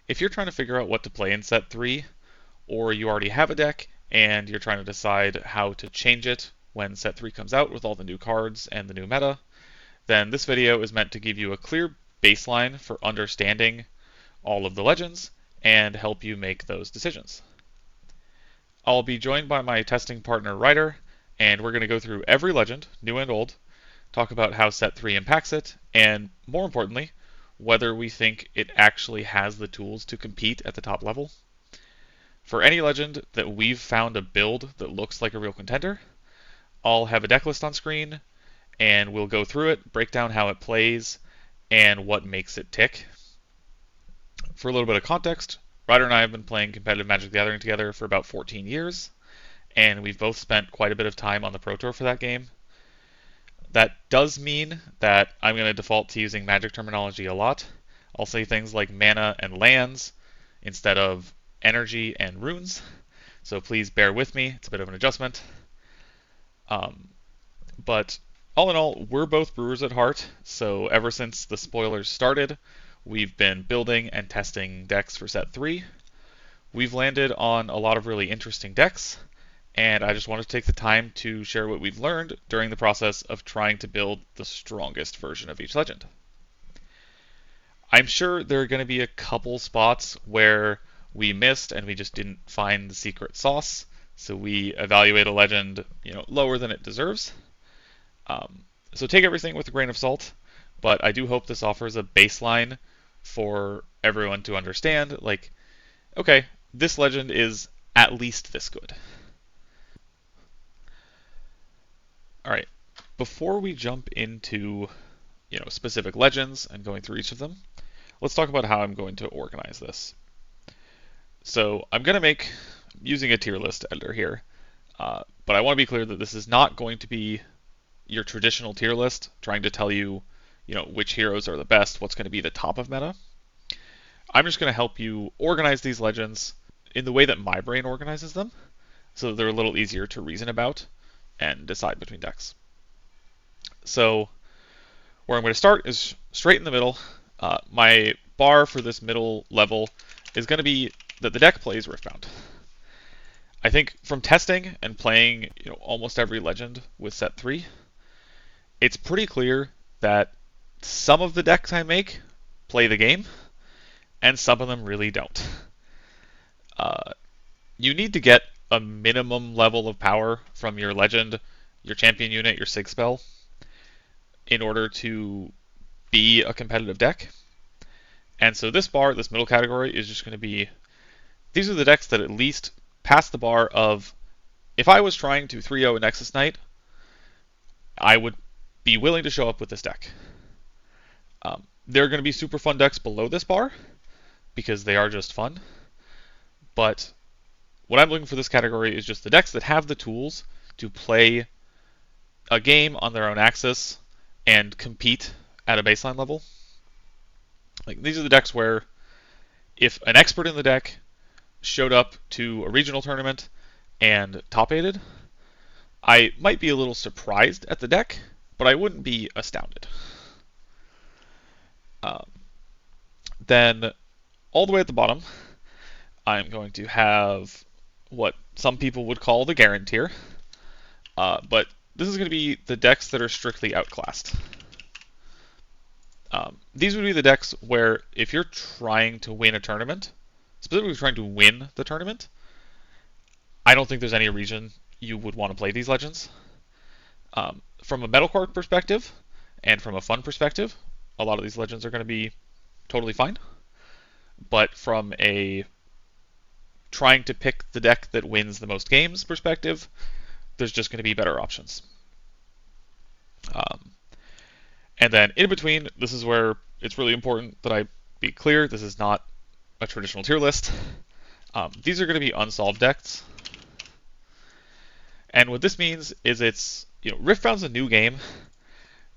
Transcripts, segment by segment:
If you're trying to figure out what to play in set 3, or you already have a deck and you're trying to decide how to change it when set 3 comes out with all the new cards and the new meta, then this video is meant to give you a clear baseline for understanding all of the legends and help you make those decisions. I'll be joined by my testing partner Ryder, and we're going to go through every legend, new and old, talk about how set 3 impacts it, and more importantly, whether we think it actually has the tools to compete at the top level. For any legend that we've found a build that looks like a real contender, I'll have a deck list on screen, and we'll go through it, break down how it plays, and what makes it tick. For a little bit of context, Ryder and I have been playing competitive Magic the Gathering together for about 14 years, and we've both spent quite a bit of time on the Pro Tour for that game. That does mean that I'm going to default to using Magic terminology a lot. I'll say things like mana and lands instead of energy and runes, so please bear with me. It's a bit of an adjustment. But all in all, we're both brewers at heart, so ever since the spoilers started, we've been building and testing decks for set 3. We've landed on a lot of really interesting decks, and I just wanted to take the time to share what we've learned during the process of trying to build the strongest version of each legend. I'm sure there are going to be a couple spots where we missed and we just didn't find the secret sauce, so we evaluate a legend, lower than it deserves. So take everything with a grain of salt, but I do hope this offers a baseline for everyone to understand, like, okay, this legend is at least this good. Alright, before we jump into specific legends and going through each of them, let's talk about how I'm going to organize this. So I'm going to make, using a tier list editor here, but I want to be clear that this is not going to be your traditional tier list, trying to tell you, which heroes are the best, what's going to be the top of meta. I'm just going to help you organize these legends in the way that my brain organizes them, so that they're a little easier to reason about and decide between decks. So where I'm going to start is straight in the middle. My bar for this middle level is going to be that the deck plays Riftbound. I think from testing and playing almost every legend with set 3, it's pretty clear that some of the decks I make play the game, and some of them really don't. You need to get a minimum level of power from your legend, your champion unit, your sig spell, in order to be a competitive deck. And so this bar, this middle category, is just going to be, these are the decks that at least pass the bar of, if I was trying to 3-0 a Nexus Knight, I would be willing to show up with this deck. There are going to be super fun decks below this bar, because they are just fun. But what I'm looking for this category is just the decks that have the tools to play a game on their own axis and compete at a baseline level. Like, these are the decks where if an expert in the deck showed up to a regional tournament and top-8'd, I might be a little surprised at the deck, but I wouldn't be astounded. Then, all the way at the bottom, I'm going to have what some people would call the Garen tier, but this is going to be the decks that are strictly outclassed. These would be the decks where if you're trying to win a tournament, specifically trying to win the tournament, I don't think there's any reason you would want to play these legends. From a metalcore perspective and from a fun perspective, a lot of these legends are going to be totally fine. But from a trying to pick the deck that wins the most games perspective, there's just going to be better options. And then in between, this is where it's really important that I be clear, this is not a traditional tier list. These are going to be unsolved decks. And what this means is it's, Riftbound's a new game.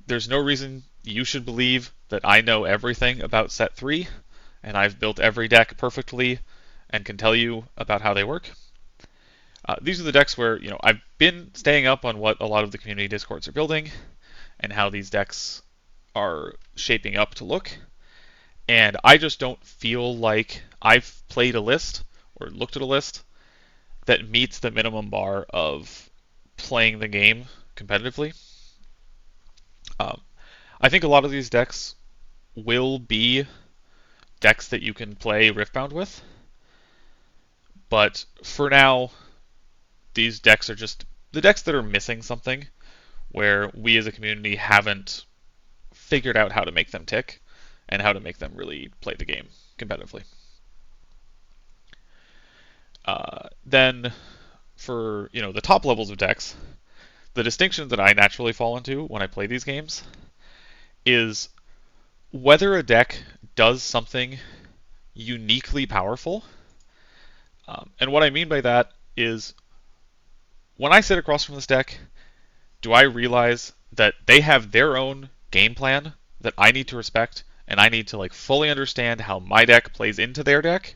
There's no reason you should believe that I know everything about set 3, and I've built every deck perfectly and can tell you about how they work. These are the decks where, I've been staying up on what a lot of the community discords are building and how these decks are shaping up to look. And I just don't feel like I've played a list or looked at a list that meets the minimum bar of playing the game competitively. Um, I think a lot of these decks will be decks that you can play Riftbound with, but for now, these decks are just the decks that are missing something where we as a community haven't figured out how to make them tick and how to make them really play the game competitively. Then for the top levels of decks, the distinction that I naturally fall into when I play these games is whether a deck does something uniquely powerful. And what I mean by that is when I sit across from this deck, do I realize that they have their own game plan that I need to respect, and I need to fully understand how my deck plays into their deck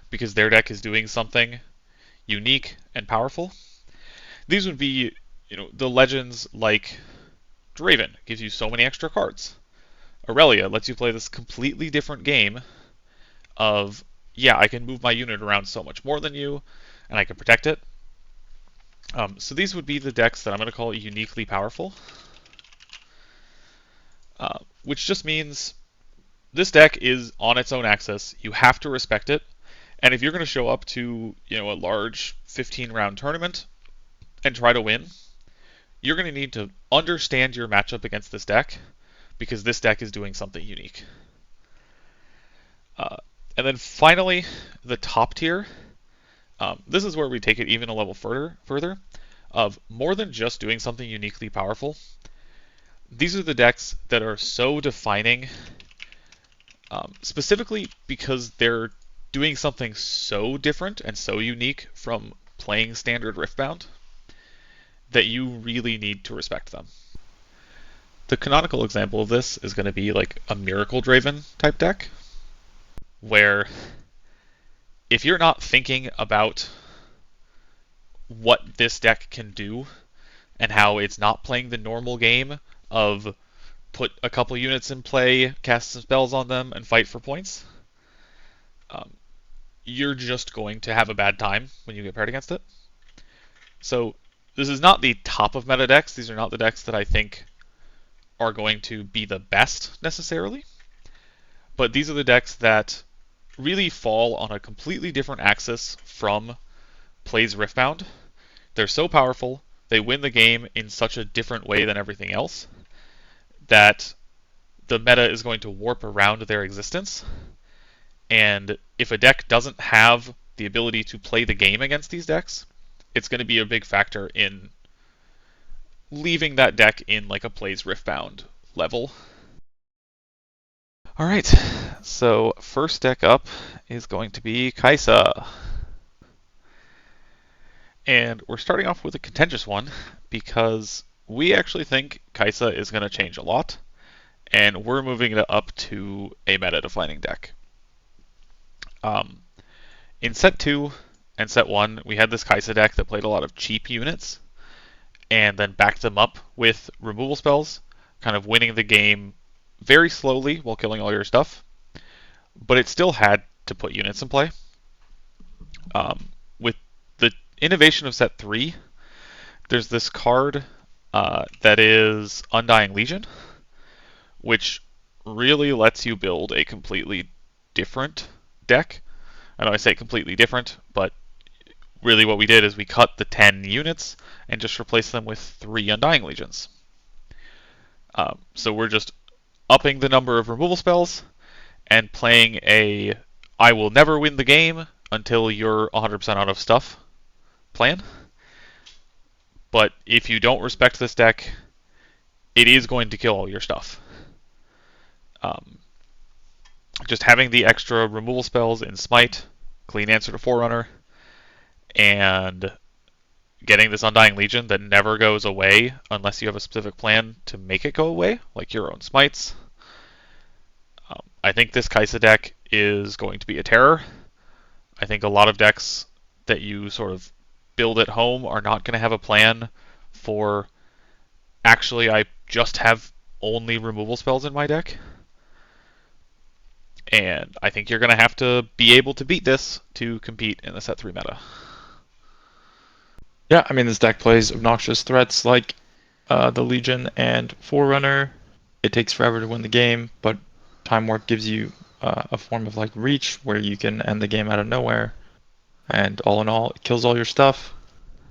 because their deck is doing something unique and powerful? These would be, the legends like Draven gives you so many extra cards. Irelia lets you play this completely different game of, yeah, I can move my unit around so much more than you, and I can protect it. So these would be the decks that I'm going to call uniquely powerful, which just means this deck is on its own axis. You have to respect it, and if you're going to show up to a large 15-round tournament and try to win, you're going to need to understand your matchup against this deck because this deck is doing something unique. And then finally, the top tier. This is where we take it even a level further, of more than just doing something uniquely powerful. These are the decks that are so defining, specifically because they're doing something so different and so unique from playing standard Riftbound that you really need to respect them. The canonical example of this is going to be like a Miracle Draven type deck, where if you're not thinking about what this deck can do and how it's not playing the normal game of put a couple units in play, cast some spells on them, and fight for points, you're just going to have a bad time when you get paired against it. So this is not the top of meta decks. These are not the decks that I think are going to be the best necessarily. But these are the decks that really fall on a completely different axis from plays Riftbound. They're so powerful, they win the game in such a different way than everything else, that the meta is going to warp around their existence. And if a deck doesn't have the ability to play the game against these decks, it's going to be a big factor in leaving that deck in like a plays Riftbound level. Alright, so first deck up is going to be Kai'Sa. And we're starting off with a contentious one because we actually think Kai'Sa is going to change a lot, and we're moving it up to a meta-defining deck. In Set 2 and Set 1, we had this Kai'Sa deck that played a lot of cheap units, and then backed them up with removal spells, kind of winning the game very slowly while killing all your stuff, but it still had to put units in play. With the innovation of Set 3, there's this card that is Undying Legion, which really lets you build a completely different deck. I know I say completely different, but really what we did is we cut the 10 units and just replaced them with 3 Undying Legions. So we're just upping the number of removal spells and playing a I will never win the game until you're 100% out of stuff plan. But if you don't respect this deck, it is going to kill all your stuff. Just having the extra removal spells in Smite, Clean Answer to Forerunner, and getting this Undying Legion that never goes away unless you have a specific plan to make it go away, like your own Smites. I think this Kai'Sa deck is going to be a terror. I think a lot of decks that you sort of build at home are not going to have a plan for, actually, I just have only removal spells in my deck. And I think you're going to have to be able to beat this to compete in the set 3 meta. Yeah, I mean, this deck plays obnoxious threats like the Legion and Forerunner. It takes forever to win the game, but Time Warp gives you a form of like reach where you can end the game out of nowhere. And all in all, it kills all your stuff,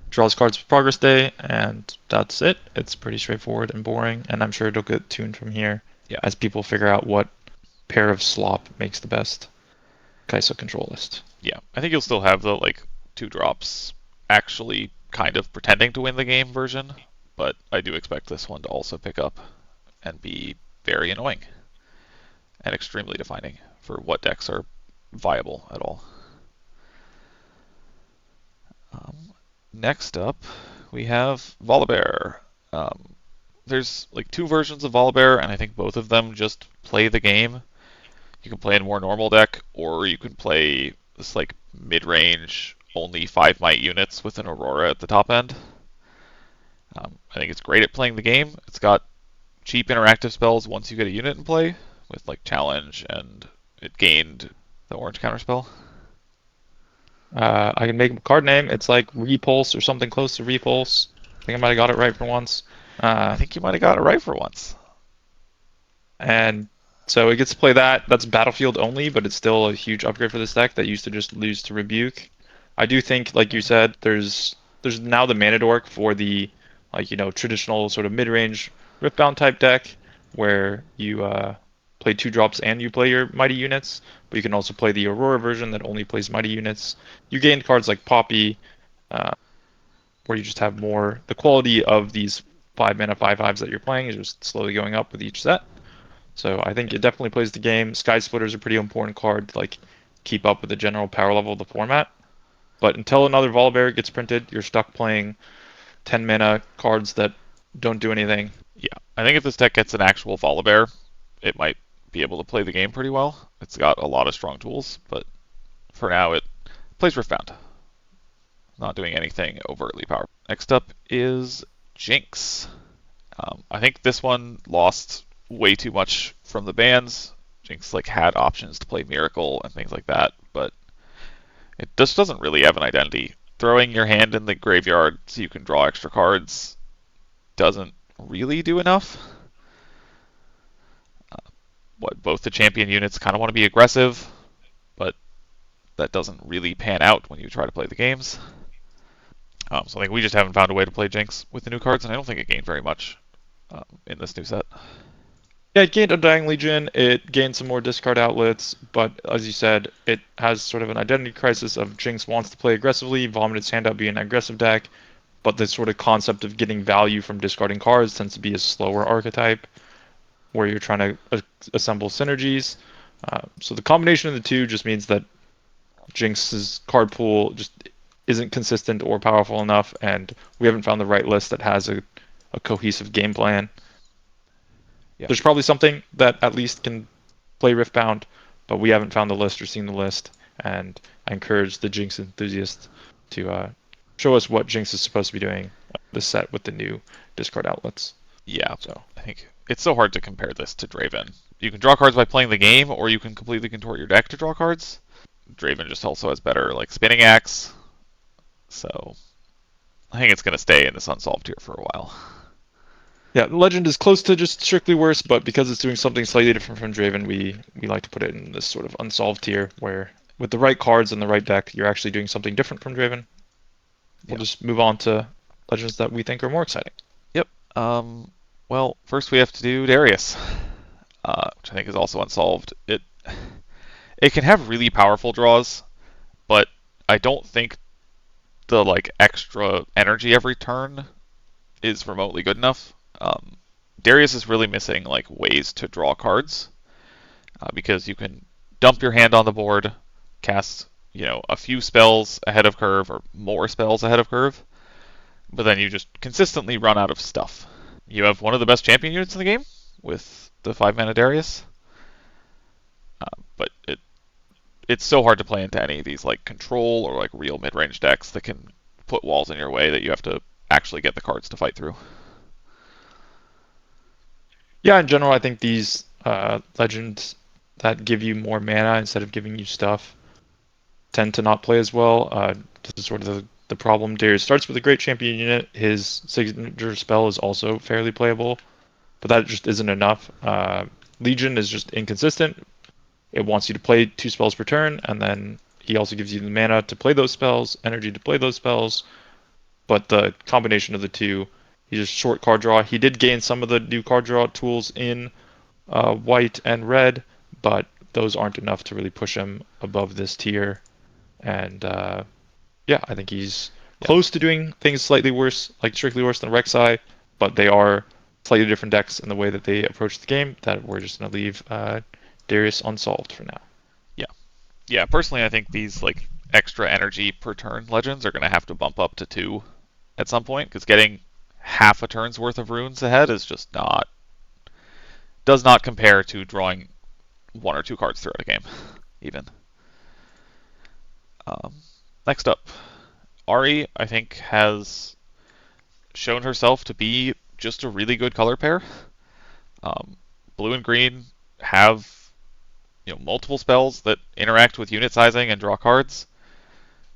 draws cards for Progress Day, and that's it. It's pretty straightforward and boring, and I'm sure it'll get tuned from here Yeah. as people figure out what pair of slop makes the best Kai'Sa control list. Yeah. I think you'll still have the like 2 drops actually kind of pretending to win the game version, but I do expect this one to also pick up and be very annoying and extremely defining for what decks are viable at all. Next up, we have Volibear. Um, there's like 2 versions of Volibear, and I think both of them just play the game. You can play in a more normal deck, or you can play this like mid-range, only 5 might units with an Aurora at the top end. I think it's great at playing the game. It's got cheap interactive spells once you get a unit in play, with like challenge, and it gained the orange counterspell. I can make a card name. It's like Repulse or something close to Repulse. I think I might have got it right for once. I think you might have got it right for once. And so it gets to play that. That's Battlefield only, but it's still a huge upgrade for this deck that used to just lose to Rebuke. I do think, like you said, there's now the mana dork for the traditional sort of mid-range Riftbound type deck where you play 2 drops and you play your mighty units, but you can also play the Aurora version that only plays mighty units. You gain cards like Poppy, uh, where you just have more. The quality of these 5 mana 5/5s that you're playing is just slowly going up with each set. So I think Yeah. it definitely plays the game. Sky Splitter is a pretty important card to like keep up with the general power level of the format. But until another Volibear gets printed, you're stuck playing 10 mana cards that don't do anything. Yeah, I think if this deck gets an actual Volibear, it might be able to play the game pretty well. It's got a lot of strong tools, but for now it plays Riftbound, not doing anything overtly powerful. Next up is Jinx. I think this one lost way too much from the bans. Jinx like had options to play Miracle and things like that, but it just doesn't really have an identity. Throwing your hand in the graveyard so you can draw extra cards doesn't really do enough. What both the champion units kind of want to be aggressive, but that doesn't really pan out when you try to play the games. So I think we just haven't found a way to play Jinx with the new cards, and I don't think it gained very much in this new set. Yeah, it gained Undying Legion, it gained some more discard outlets, but as you said, it has sort of an identity crisis of Jinx wants to play aggressively, Vomit its hand out being an aggressive deck, but the sort of concept of getting value from discarding cards tends to be a slower archetype where you're trying to assemble synergies. So the combination of the two just means that Jinx's card pool just isn't consistent or powerful enough, and we haven't found the right list that has a cohesive game plan. Yeah, There's probably something that at least can play Riftbound, but we haven't found the list or seen the list, and I encourage the Jinx enthusiasts to show us what Jinx is supposed to be doing this set with the new discard outlets. yeah. So I think it's so hard to compare this to Draven. You can draw cards by playing the game, or you can completely contort your deck to draw cards. Draven just also has better like spinning axe, so I think it's going to stay in this unsolved tier for a while. yeah, Legend is close to just strictly worse, but because it's doing something slightly different from Draven, we like to put it in this sort of unsolved tier where with the right cards and the right deck, you're actually doing something different from Draven. We'll Yeah. just move on to legends that we think are more exciting. Yep. Well, first we have to do Darius, which I think is also unsolved. It can have really powerful draws, but I don't think the like extra energy every turn is remotely good enough. Darius is really missing like ways to draw cards because you can dump your hand on the board, cast a few spells ahead of curve or more spells ahead of curve, but then you just consistently run out of stuff. You have one of the best champion units in the game with the 5 mana Darius, but it's so hard to play into any of these like control or like real mid range decks that can put walls in your way that you have to actually get the cards to fight through. Yeah, in general, I think these legends that give you more mana instead of giving you stuff tend to not play as well. This is sort of the problem. Darius starts with a great champion unit. His signature spell is also fairly playable, but that just isn't enough. Legion is just inconsistent. It wants you to play 2 spells per turn, and then he also gives you the mana to play those spells, energy to play those spells, but the combination of the two, he just short card draw. He did gain some of the new card draw tools in white and red, but those aren't enough to really push him above this tier. And yeah, I think he's close to doing things slightly worse, like strictly worse than Rek'Sai, but they are slightly different decks in the way that they approach the game that we're just going to leave Darius unsolved for now. Yeah. Yeah, personally I think these like extra energy per turn legends are going to have to bump up to 2 at some point, because getting half a turn's worth of runes ahead is just not, does not compare to drawing 1 or 2 cards throughout a game, even. Next up, Ahri, I think, has shown herself to be just a really good color pair. Blue and green have multiple spells that interact with unit sizing and draw cards.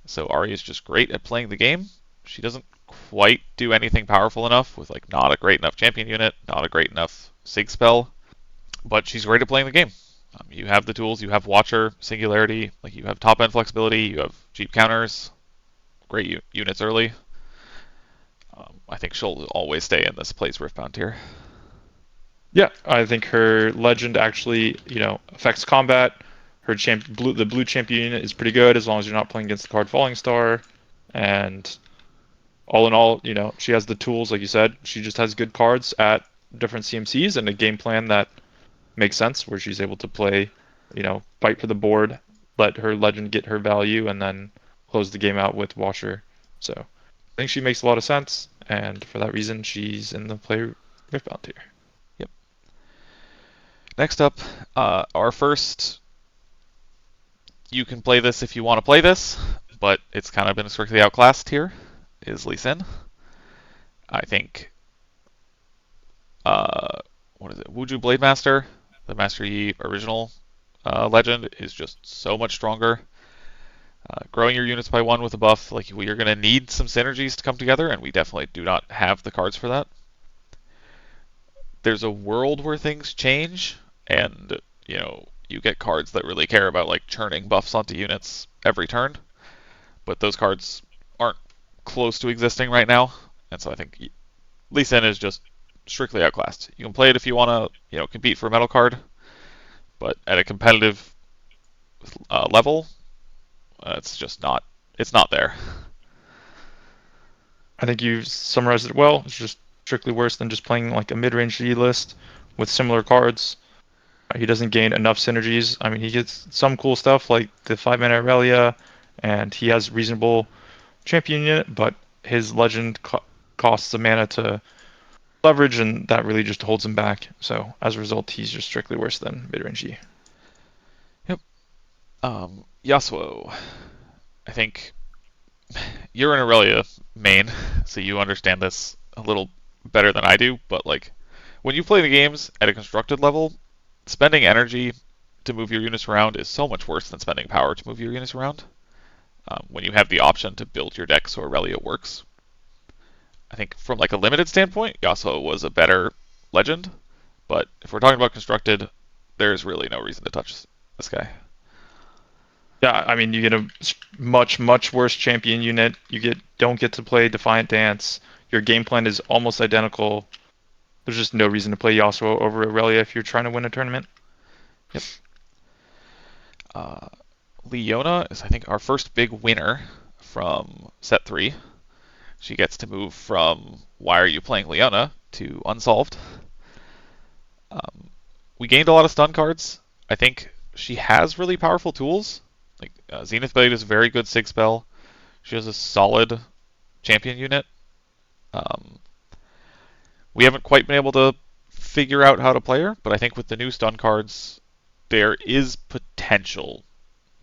So Ahri is just great at playing the game. She doesn't quite do anything powerful enough with like not a great enough champion unit, not a great enough sig spell, but she's great at playing the game. You have the tools, you have Watcher, Singularity, like you have top end flexibility, you have cheap counters, great units early. I think she'll always stay in this plays Riftbound tier. Yeah, I think her legend actually, affects combat. Her the blue champion unit is pretty good as long as you're not playing against the card Falling Star. And all in all, she has the tools, like you said. She just has good cards at different CMCs and a game plan that makes sense, where she's able to play, fight for the board, let her legend get her value, and then close the game out with Washer. So I think she makes a lot of sense, and for that reason, she's in the play Riftbound tier. Yep. Next up, our first. You can play this if you want to play this, but it's kind of been strictly outclassed here, is Lee Sin. I think, what is it, Wuju Blade Master, the Master Yi original legend, is just so much stronger. Growing your units by 1 with a buff, like you're going to need some synergies to come together, and we definitely do not have the cards for that. There's a world where things change, and you get cards that really care about like churning buffs onto units every turn, but those cards aren't close to existing right now, and so I think Lee Sin is just strictly outclassed. You can play it if you want to, compete for a metal card, but at a competitive level, it's just not. It's not there. I think you've summarized it well. It's just strictly worse than just playing like a mid-range G list with similar cards. He doesn't gain enough synergies. I mean, he gets some cool stuff like the 5-mana Irelia, and he has reasonable champion unit, but his legend costs a mana to leverage, and that really just holds him back. So as a result, he's just strictly worse than mid-range G. Yep. Yasuo. I think you're an Irelia main, so you understand this a little better than I do, but like when you play the games at a constructed level, spending energy to move your units around is so much worse than spending power to move your units around. When you have the option to build your deck so Irelia works, I think from like a limited standpoint, Yasuo was a better legend, but if we're talking about constructed, there's really no reason to touch this guy. Yeah, I mean, you get a much, much worse champion unit. Don't get to play Defiant Dance. Your game plan is almost identical. There's just no reason to play Yasuo over Irelia if you're trying to win a tournament. Yep. Leona is, I think, our first big winner from set 3. She gets to move from why are you playing Leona to unsolved. We gained a lot of stun cards. I think she has really powerful tools. Like Zenith Blade is a very good sig spell. She has a solid champion unit. We haven't quite been able to figure out how to play her, but I think with the new stun cards, there is potential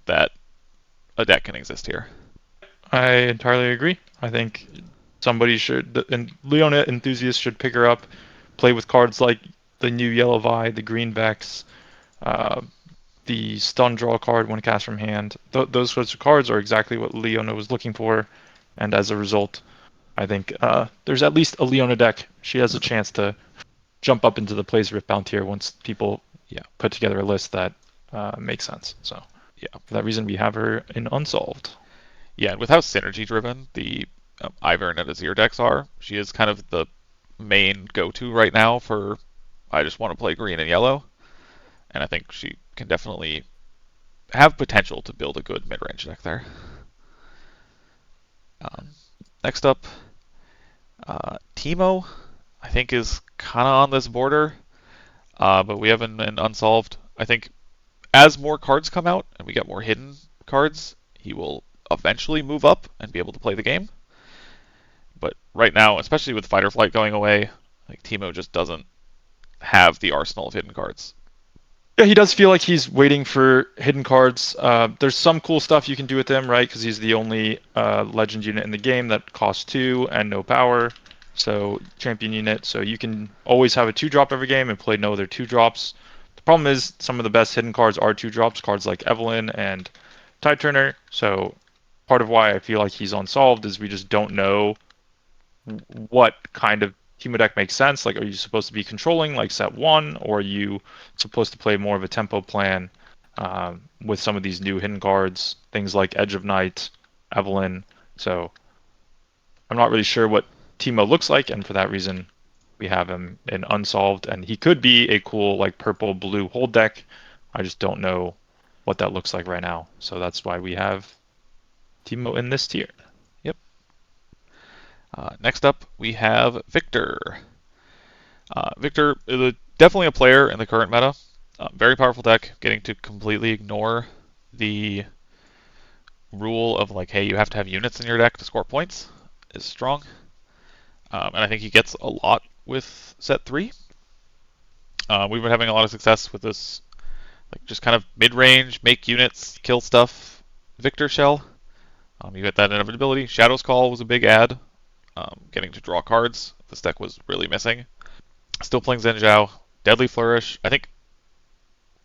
that a deck can exist here. I entirely agree. I think somebody should, and Leona enthusiasts should pick her up, play with cards like the new Yellow Vi, the Green Vex, the stun draw card when cast from hand. Those sorts of cards are exactly what Leona was looking for, and as a result, I think there's at least a Leona deck. She has a chance to jump up into the plays Riftbound tier once people Yeah, put together a list that makes sense. So yeah, for that reason, we have her in Unsolved. yeah. And with how synergy driven the Ivern and Azir decks are, she is kind of the main go-to right now for I just want to play green and yellow, and I think she can definitely have potential to build a good mid-range deck there. Um, Next up, Teemo, I think is kind of on this border, but we have an unsolved. I think as more cards come out and we get more hidden cards, he will eventually move up and be able to play the game. But right now, especially with Fight or Flight going away, like Teemo just doesn't have the arsenal of hidden cards. Yeah, he does feel like he's waiting for hidden cards. There's some cool stuff you can do with him, right? Because he's the only legend unit in the game that costs 2 and no power. So champion unit. So you can always have a 2-drop every game and play no other 2-drops. The problem is some of the best hidden cards are 2-drops, cards like Evelynn and Tide Turner. So part of why I feel like he's unsolved is we just don't know what kind of Teemo deck makes sense. Like, are you supposed to be controlling like Sett 1, or are you supposed to play more of a tempo plan with some of these new hidden cards, things like Edge of Night, Evelynn? So I'm not really sure what Teemo looks like, and for that reason, we have him in Unsolved, and he could be a cool like purple-blue hold deck. I just don't know what that looks like right now. So that's why we have Teemo in this tier. Yep. Next up, we have Viktor. Viktor is definitely a player in the current meta. Very powerful deck, getting to completely ignore the rule of like, hey, you have to have units in your deck to score points is strong. And I think he gets a lot with Sett 3. We've been having a lot of success with this, like just kind of mid-range, make units, kill stuff. Viktor Shell. You get that inevitability. Shadow's Call was a big add. Getting to draw cards. This deck was really missing. Still playing Xin Zhao. Deadly Flourish. I think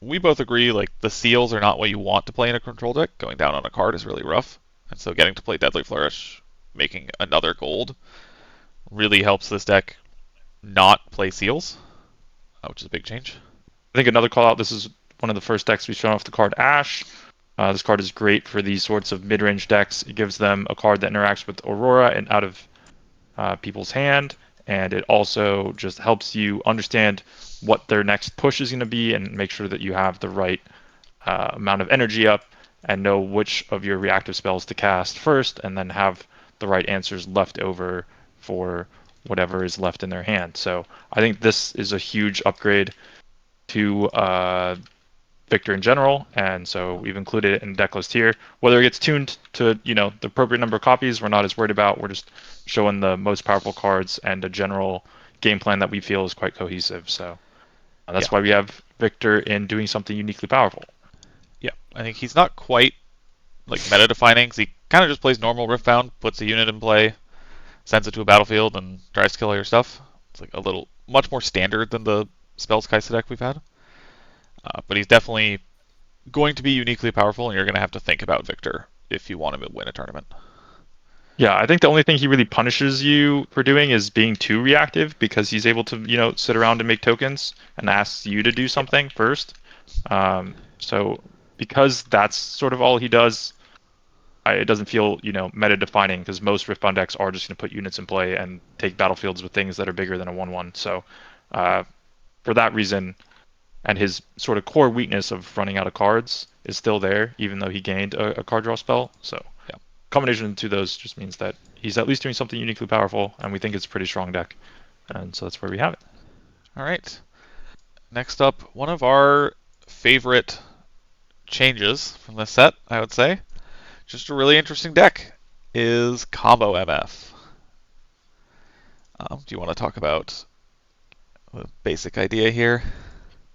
we both agree like the seals are not what you want to play in a control deck. Going down on a card is really rough. And so getting to play Deadly Flourish, making another gold, really helps this deck not play seals, which is a big change. I think another call out, this is one of the first decks we've shown off the card Ashe. This card is great for these sorts of mid-range decks. It gives them a card that interacts with Aurora and out of people's hand, and it also just helps you understand what their next push is going to be and make sure that you have the right amount of energy up and know which of your reactive spells to cast first, and then have the right answers left over for whatever is left in their hand. So I think this is a huge upgrade to Viktor in general, and so we've included it in deck list here. Whether it gets tuned to the appropriate number of copies, we're not as worried about. We're just showing the most powerful cards and a general game plan that we feel is quite cohesive. So that's why we have Viktor in doing something uniquely powerful. Yeah, I think he's not quite like meta defining because he kind of just plays normal Riftbound, puts a unit in play, sends it to a battlefield, and tries to kill all your stuff. It's like a little much more standard than the Spells Kaisa deck we've had. But he's definitely going to be uniquely powerful, and you're going to have to think about Viktor if you want him to win a tournament. Yeah, I think the only thing he really punishes you for doing is being too reactive, because he's able to, sit around and make tokens and asks you to do something first. So because that's sort of all he does, it doesn't feel, meta defining, because most Riftbound decks are just going to put units in play and take battlefields with things that are bigger than a 1/1. So for that reason, and his sort of core weakness of running out of cards is still there, even though he gained a card draw spell. So Yeah. combination of the two of those just means that he's at least doing something uniquely powerful, and we think it's a pretty strong deck. And so that's where we have it. All right. Next up, one of our favorite changes from this set, I would say, just a really interesting deck, is Combo MF. Do you want to talk about the basic idea here?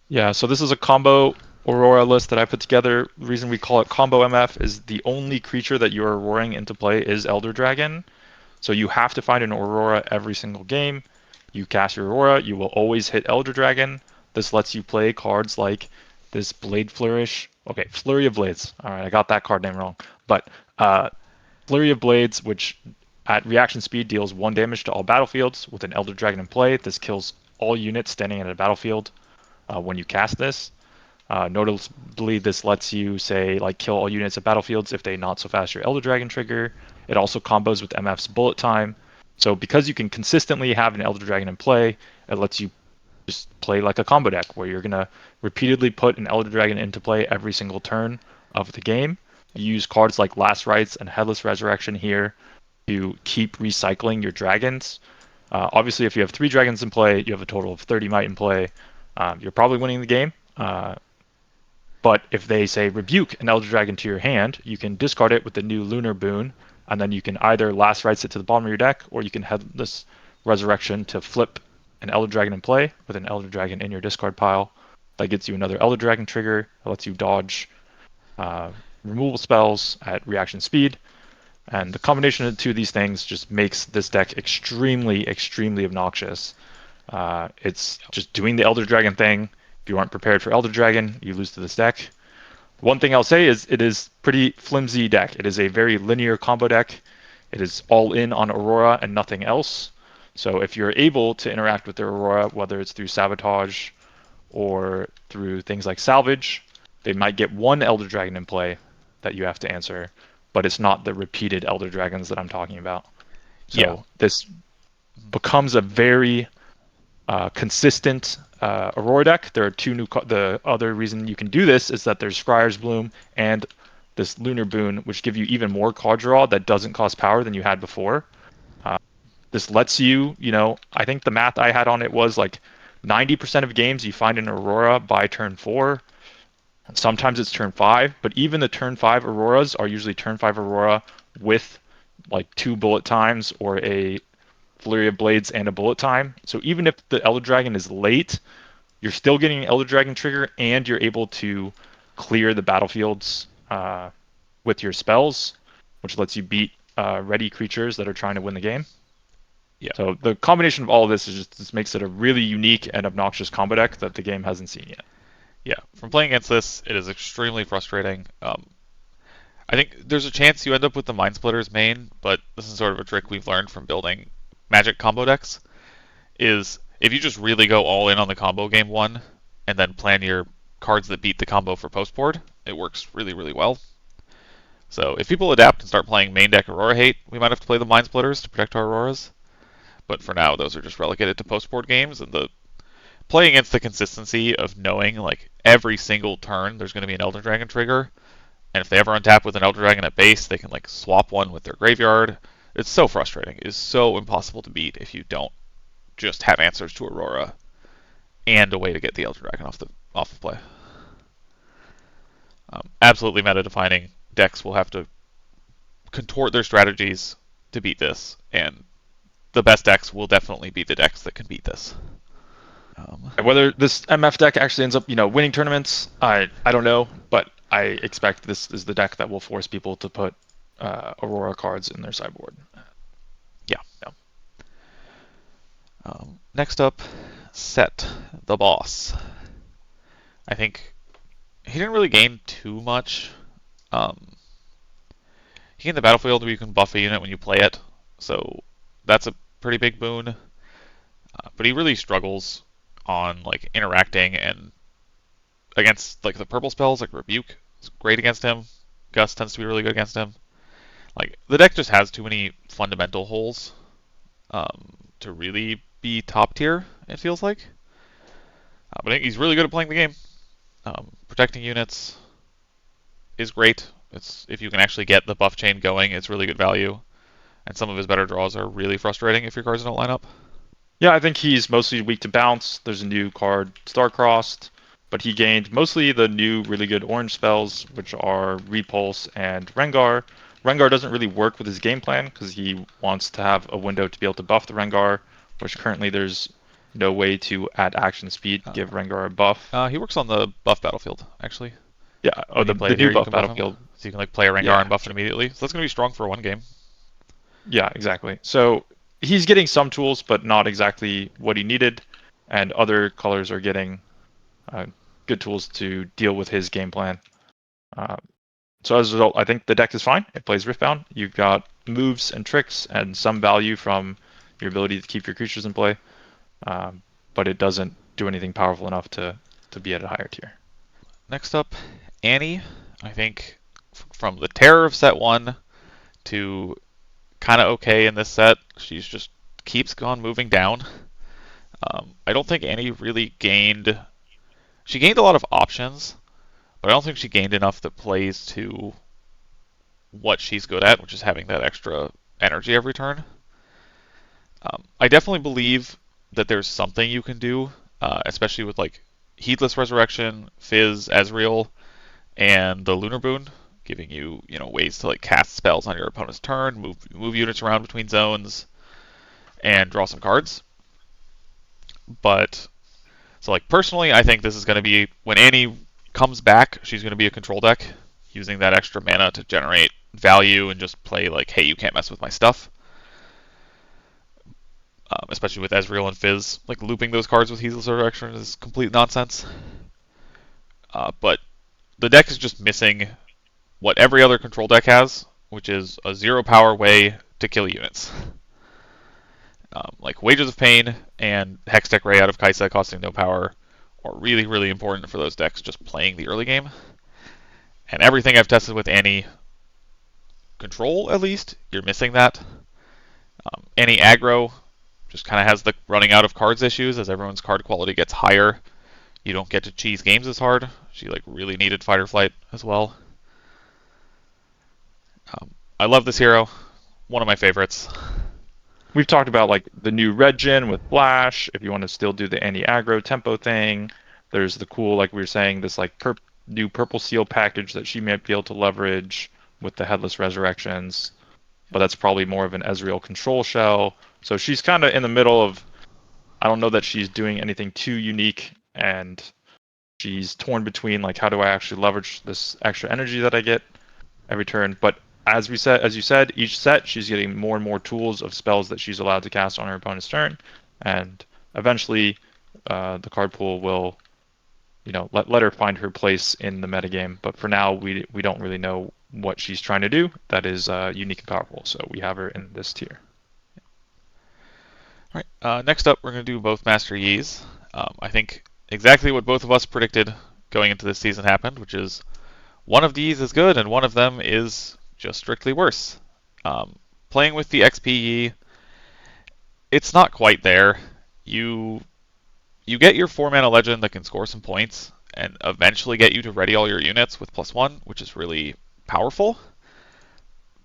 Yeah, so this is a combo Aurora list that I put together. The reason we call it Combo MF is the only creature that you're roaring into play is Elder Dragon. So you have to find an Aurora every single game. You cast your Aurora, you will always hit Elder Dragon. This lets you play cards like this Blade Flourish Okay, Flurry of Blades. All right, I got that card name wrong. But Flurry of Blades, which at reaction speed deals 1 damage to all battlefields with an Elder Dragon in play. This kills all units standing in a battlefield when you cast this. Notably, this lets you say like kill all units at battlefields if they not so fast your Elder Dragon trigger. It also combos with MF's bullet time. So because you can consistently have an Elder Dragon in play, it lets you just play like a combo deck where you're gonna repeatedly put an Elder Dragon into play every single turn of the game. You use cards like Last Rites and Headless Resurrection here to keep recycling your dragons. Obviously, if you have 3 dragons in play, you have a total of 30 might in play. You're probably winning the game. But if they say rebuke an Elder Dragon to your hand, you can discard it with the new Lunar Boon, and then you can either Last Rites it to the bottom of your deck, or you can Headless Resurrection to flip an Elder Dragon in play with an Elder Dragon in your discard pile. That gets you another Elder Dragon trigger. It lets you dodge removal spells at reaction speed. And the combination of the two of these things just makes this deck extremely, extremely obnoxious. It's just doing the Elder Dragon thing. If you aren't prepared for Elder Dragon, you lose to this deck. One thing I'll say is it is pretty flimsy deck. It is a very linear combo deck. It is all in on Aurora and nothing else. So if you're able to interact with the Aurora, whether it's through Sabotage or through things like Salvage, they might get one Elder Dragon in play that you have to answer, but it's not the repeated Elder Dragons that I'm talking about. So this becomes a very consistent Aurora deck. There are two new. The other reason you can do this is that there's Scryer's Bloom and this Lunar Boon, which give you even more card draw that doesn't cost power than you had before. This lets you, I think the math I had on it was like 90% of games you find an Aurora by turn 4. Sometimes it's turn 5, but even the turn 5 Auroras are usually turn 5 Aurora with like 2 bullet times or a Flurry of Blades and a bullet time. So even if the Elder Dragon is late, you're still getting an Elder Dragon trigger and you're able to clear the battlefields with your spells, which lets you beat ready creatures that are trying to win the game. Yeah. So the combination of all of this just makes it a really unique and obnoxious combo deck that the game hasn't seen yet. Yeah, from playing against this, it is extremely frustrating. I think there's a chance you end up with the Mind Splitters main, but this is sort of a trick we've learned from building Magic combo decks, is if you just really go all in on the combo game 1, and then plan your cards that beat the combo for post board, it works really, really well. So if people adapt and start playing main deck Aurora Hate, we might have to play the Mind Splitters to protect our Auroras. But for now, those are just relegated to post board games, and the playing against the consistency of knowing like every single turn there's going to be an Elder Dragon trigger, and if they ever untap with an Elder Dragon at base, they can like swap one with their graveyard. It's so frustrating. It is so impossible to beat if you don't just have answers to Aurora and a way to get the Elder Dragon off of play. Absolutely meta-defining decks will have to contort their strategies to beat this, and the best decks will definitely be the decks that can beat this. Whether this MF deck actually ends up, winning tournaments, I don't know, but I expect this is the deck that will force people to put Aurora cards in their sideboard. Yeah. Next up, Sett, the boss. I think he didn't really gain too much. He gained the battlefield where you can buff a unit when you play it, so that's a pretty big boon. But he really struggles on like interacting and against like the purple spells, like Rebuke is great against him. Gust tends to be really good against him. Like the deck just has too many fundamental holes to really be top tier. It feels like, but I think he's really good at playing the game. Protecting units is great. It's if you can actually get the buff chain going, it's really good value. And some of his better draws are really frustrating if your cards don't line up. Yeah, I think he's mostly weak to bounce. There's a new card, Star-Crossed, but he gained mostly the new really good orange spells, which are Repulse and Rengar. Rengar doesn't really work with his game plan because he wants to have a window to be able to buff the Rengar, which currently there's no way to add action speed to give Rengar a buff. He works on the buff battlefield, actually. Yeah, the new buff battlefield. So you can like play a Rengar and buff it immediately. So that's going to be strong for one game. Yeah, exactly. So he's getting some tools, but not exactly what he needed, and other colors are getting good tools to deal with his game plan. So as a result, I think the deck is fine. It plays Riftbound. You've got moves and tricks and some value from your ability to keep your creatures in play, but it doesn't do anything powerful enough to be at a higher tier. Next up, Annie. I think from the terror of set 1 to kind of okay in this set, she's just keeps on moving down. I don't think Annie really gained. She gained a lot of options, but I don't think she gained enough that plays to what she's good at, which is having that extra energy every turn. I definitely believe that there's something you can do, especially with like Heedless Resurrection, Fizz, Ezreal, and the Lunar Boon, giving you ways to like cast spells on your opponent's turn, move units around between zones, and draw some cards. But so like personally, I think this is going to be when Annie comes back, she's going to be a control deck, using that extra mana to generate value and just play like, hey, you can't mess with my stuff. Especially with Ezreal and Fizz, like looping those cards with Heedless Resurrection is complete nonsense. But the deck is just missing what every other control deck has, which is a 0 power way to kill units. Like Wages of Pain and Hextech Ray out of Kaisa costing no power are really, really important for those decks just playing the early game. And everything I've tested with Annie Control, at least, you're missing that. Annie Aggro just kind of has the running out of cards issues as everyone's card quality gets higher. You don't get to cheese games as hard. She like really needed Fight or Flight as well. I love this hero. One of my favorites. We've talked about like the new red Jhin with Flash. If you want to still do the anti-aggro tempo thing, there's the cool, like we were saying, this like new purple seal package that she might be able to leverage with the headless resurrections. But that's probably more of an Ezreal control shell. So she's kind of in the middle of. I don't know that she's doing anything too unique, and she's torn between like how do I actually leverage this extra energy that I get every turn. But as you said, each set she's getting more and more tools of spells that she's allowed to cast on her opponent's turn, and eventually the card pool will, let her find her place in the metagame. But for now, we don't really know what she's trying to do that is unique and powerful. So we have her in this tier. All right. Next up, we're going to do both Master Yis. I think exactly what both of us predicted going into this season happened, which is one of these is good and one of them is just strictly worse. Playing with the XP, it's not quite there. You get your 4-mana legend that can score some points and eventually get you to ready all your units with +1, which is really powerful.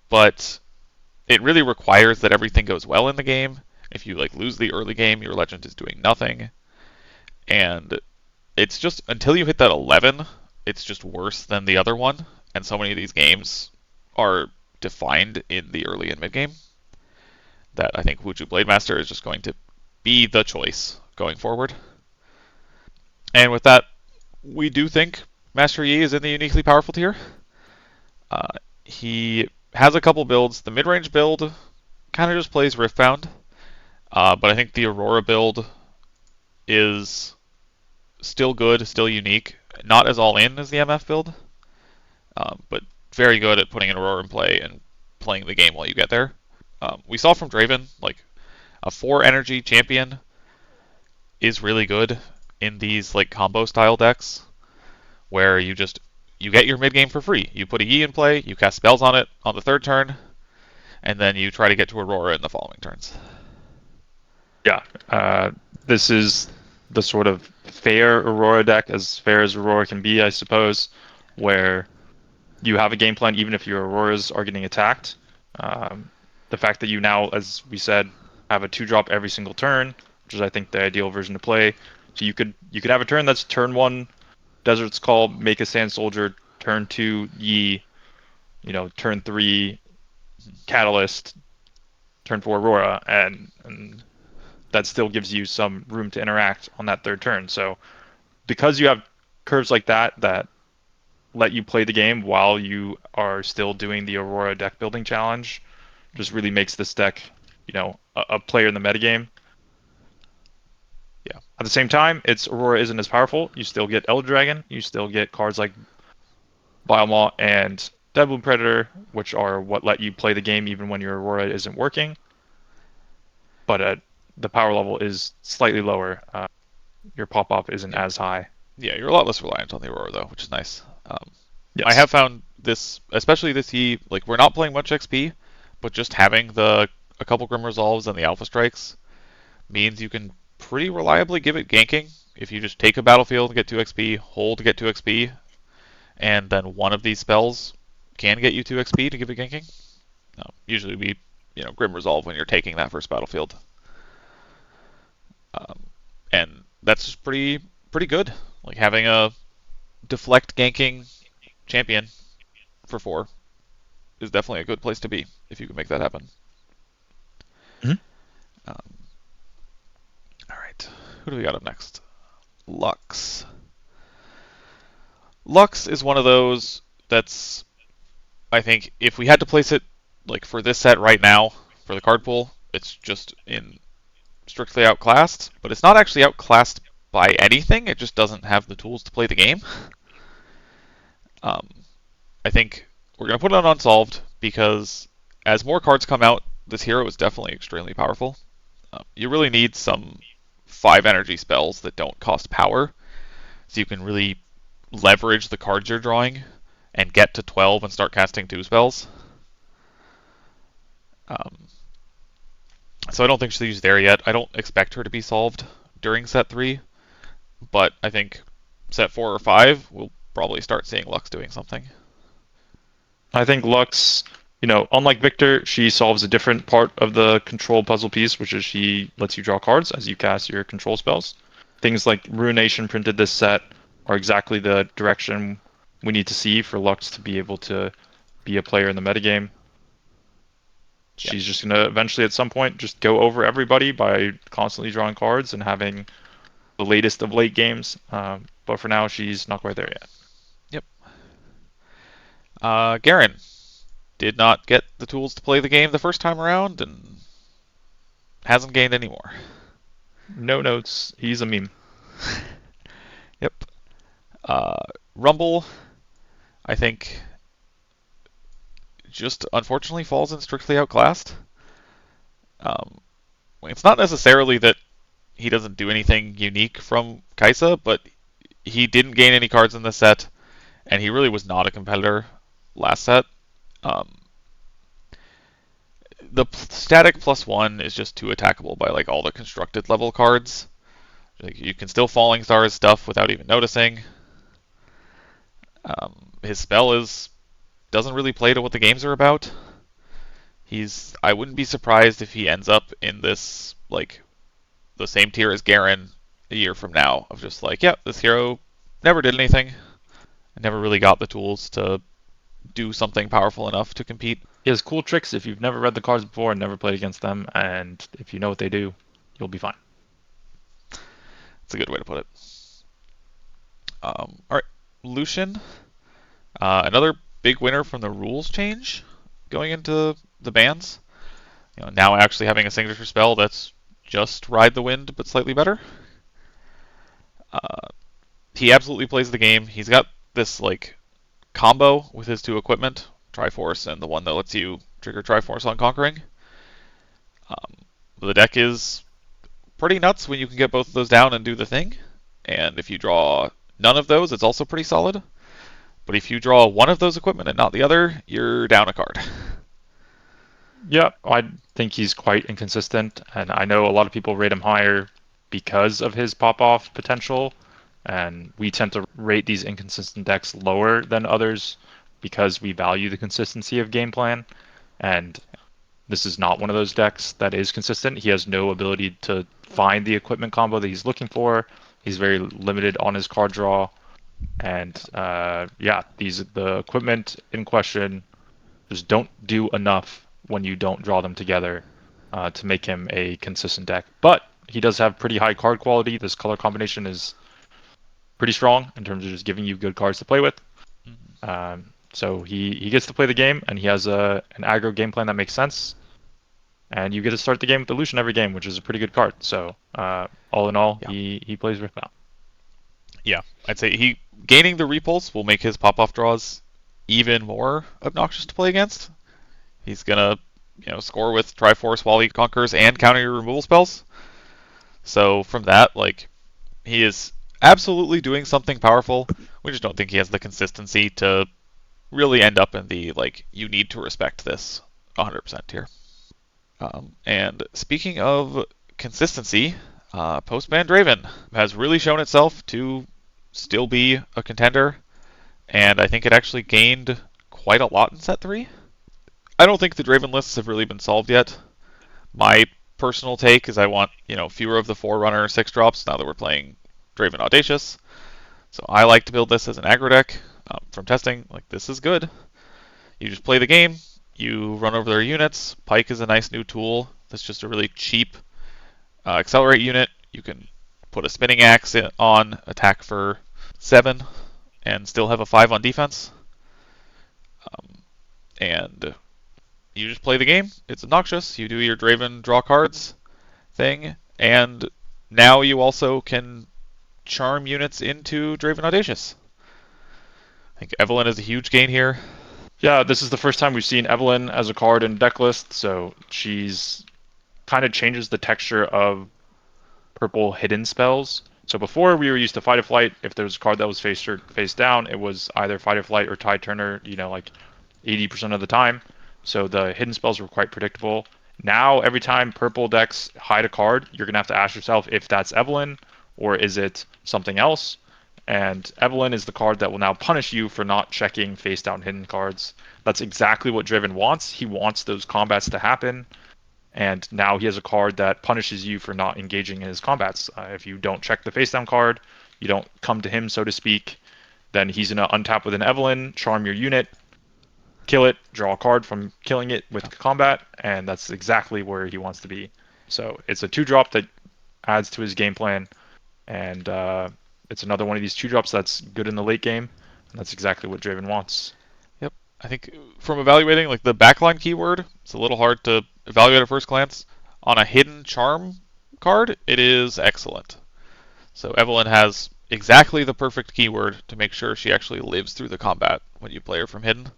But it really requires that everything goes well in the game. If you like lose the early game, your legend is doing nothing. And it's just until you hit that 11, it's just worse than the other one. And so many of these games are defined in the early and mid game that I think Wuju Blademaster is just going to be the choice going forward. And with that, we do think Master Yi is in the uniquely powerful tier. He has a couple builds. The mid-range build kind of just plays Riftbound, but I think the Aurora build is still good, still unique. Not as all-in as the MF build, but very good at putting an Aurora in play and playing the game while you get there. We saw from Draven, like, a 4 energy champion is really good in these like combo style decks where you get your mid game for free. You put a Yi in play, you cast spells on it on the 3rd turn, and then you try to get to Aurora in the following turns. Yeah, this is the sort of fair Aurora deck, as fair as Aurora can be, I suppose, where you have a game plan even if your Auroras are getting attacked. The fact that you now, as we said, have a 2-drop every single turn, which is I think the ideal version to play. So you could have a turn that's turn 1 Desert's Call, make a Sand Soldier, turn 2 Yi, turn 3 Catalyst, turn 4 Aurora, and that still gives you some room to interact on that 3rd turn. So because you have curves like that let you play the game while you are still doing the Aurora deck building challenge, just really makes this deck, a player in the metagame. Yeah. At the same time, Aurora isn't as powerful. You still get Elder Dragon. You still get cards like Biomalt and Deadwood Predator, which are what let you play the game even when your Aurora isn't working. But the power level is slightly lower. Your pop-off isn't Yeah. as high. Yeah, you're a lot less reliant on the Aurora though, which is nice. I Yes. have found this, especially this E, like we're not playing much XP, but just having a couple Grim Resolves and the Alpha Strikes means you can pretty reliably give it ganking. If you just take a battlefield and get 2 XP, hold to get 2 XP, and then one of these spells can get you 2 XP to give it ganking. Usually we, Grim Resolve when you're taking that first battlefield. Um, and that's just pretty good. Like having a deflect ganking champion for 4 is definitely a good place to be if you can make that happen. Mhm. Um, all right, who do we got up next? Lux. Lux is one of those that's, I think, if we had to place it like for this set right now for the card pool, it's just in strictly outclassed, but it's not actually outclassed by anything. It just doesn't have the tools to play the game. Um, I think we're going to put it on unsolved because as more cards come out, this hero is definitely extremely powerful. You really need some 5 energy spells that don't cost power, so you can really leverage the cards you're drawing and get to 12 and start casting 2 spells. Um, so I don't think she's there yet. I don't expect her to be solved during set 3, but I think set 4 or 5 we'll probably start seeing Lux doing something. I think Lux, unlike Viktor, she solves a different part of the control puzzle piece, which is she lets you draw cards as you cast your control spells. Things like Ruination printed this set are exactly the direction we need to see for Lux to be able to be a player in the metagame. Yeah. She's just going to eventually, at some point, just go over everybody by constantly drawing cards and having the latest of late games. But for now, she's not quite there yet. Yep. Garen did not get the tools to play the game the first time around and hasn't gained any more. No notes. He's a meme. Yep. Rumble, I think, just unfortunately falls in strictly outclassed. Um, it's not necessarily that he doesn't do anything unique from Kaisa, but he didn't gain any cards in this set, and he really was not a competitor last set. Um, the static +1 is just too attackable by like all the constructed level cards. Like, you can still Falling Stars stuff without even noticing. His spell doesn't really play to what the games are about. I wouldn't be surprised if he ends up in this like the same tier as Garen a year from now of just like, yeah, this hero never did anything. I never really got the tools to do something powerful enough to compete. He has cool tricks if you've never read the cards before and never played against them, and if you know what they do, you'll be fine. It's a good way to put it. All right, Lucian, another big winner from the rules change going into the bans. Now actually having a signature spell that's just Ride the Wind but slightly better. He absolutely plays the game. He's got this like combo with his 2 equipment, Triforce and the one that lets you trigger Triforce on Conquering. The deck is pretty nuts when you can get both of those down and do the thing. And if you draw none of those, it's also pretty solid. But if you draw one of those equipment and not the other, you're down a card. Yeah, I think he's quite inconsistent, and I know a lot of people rate him higher because of his pop-off potential, and we tend to rate these inconsistent decks lower than others because we value the consistency of game plan, and this is not one of those decks that is consistent. He has no ability to find the equipment combo that he's looking for. He's very limited on his card draw, and the equipment in question just don't do enough when you don't draw them together to make him a consistent deck. But he does have pretty high card quality. This color combination is pretty strong in terms of just giving you good cards to play with. So he gets to play the game, and he has an aggro game plan that makes sense. And you get to start the game with the Lucian every game, which is a pretty good card. So all in all, Yeah. he plays Riftbound. Yeah, I'd say gaining the repulse will make his pop-off draws even more obnoxious to play against. He's gonna, score with Triforce while he conquers and counter your removal spells. So from that, like, he is absolutely doing something powerful. We just don't think he has the consistency to really end up in the, like, you need to respect this 100% tier. And speaking of consistency, post-ban Draven has really shown itself to still be a contender, and I think it actually gained quite a lot in set 3. I don't think the Draven lists have really been solved yet. My personal take is I want, fewer of the Forerunner 6 drops now that we're playing Draven Audacious. So I like to build this as an aggro deck. From testing, like, this is good. You just play the game, you run over their units. Pyke is a nice new tool that's just a really cheap accelerate unit. You can put a spinning axe on, attack for 7, and still have a 5 on defense. And you just play the game. It's obnoxious. You do your Draven draw cards thing, and now you also can charm units into Draven Audacious. I think Evelynn is a huge gain here. Yeah, this is the first time we've seen Evelynn as a card in deck list, so she's kind of changes the texture of purple hidden spells. So before we were used to Fight or Flight. If there was a card that was face down, it was either Fight or Flight or Tide Turner, like 80% of the time. So the hidden spells were quite predictable. Now, every time purple decks hide a card, you're going to have to ask yourself if that's Evelynn or is it something else. And Evelynn is the card that will now punish you for not checking face down hidden cards. That's exactly what Draven wants. He wants those combats to happen. And now he has a card that punishes you for not engaging in his combats. If you don't check the face down card, you don't come to him, so to speak, then he's going to untap with an Evelynn, charm your unit, kill it, draw a card from killing it with combat, and that's exactly where he wants to be. So it's a 2-drop that adds to his game plan, and it's another one of these 2-drops that's good in the late game, and that's exactly what Draven wants. Yep. I think from evaluating, like, the backline keyword, it's a little hard to evaluate at first glance. On a hidden charm card, it is excellent. So Evelynn has exactly the perfect keyword to make sure she actually lives through the combat when you play her from hidden,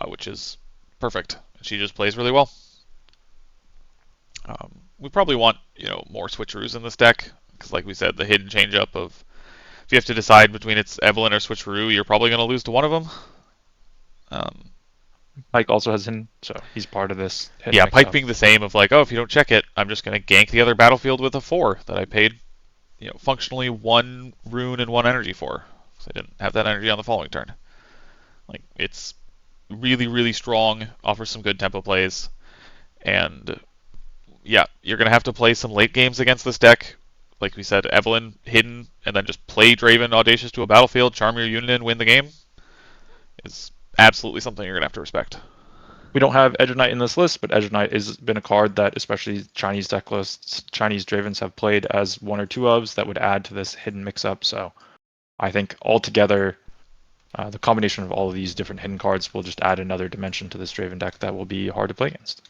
which is perfect. She just plays really well. We probably want, more switcheroos in this deck, because like we said, the hidden changeup of, if you have to decide between it's Evelynn or switcheroo, you're probably going to lose to one of them. Pyke also has hidden, so he's part of this. Yeah, Pyke being the same of like, if you don't check it, I'm just going to gank the other battlefield with a 4 that I paid, functionally 1 rune and 1 energy for, because I didn't have that energy on the following turn. Like, it's really, really strong, offers some good tempo plays, and yeah, you're going to have to play some late games against this deck. Like we said, Evelynn hidden, and then just play Draven Audacious to a battlefield, charm your unit, and win the game. Is absolutely something you're going to have to respect. We don't have Edge of Night in this list, but Edge of Night has been a card that especially Chinese deck lists, Chinese Dravens have played as 1 or 2 ofs that would add to this hidden mix-up. So I think altogether, the combination of all of these different hidden cards will just add another dimension to this Draven deck that will be hard to play against.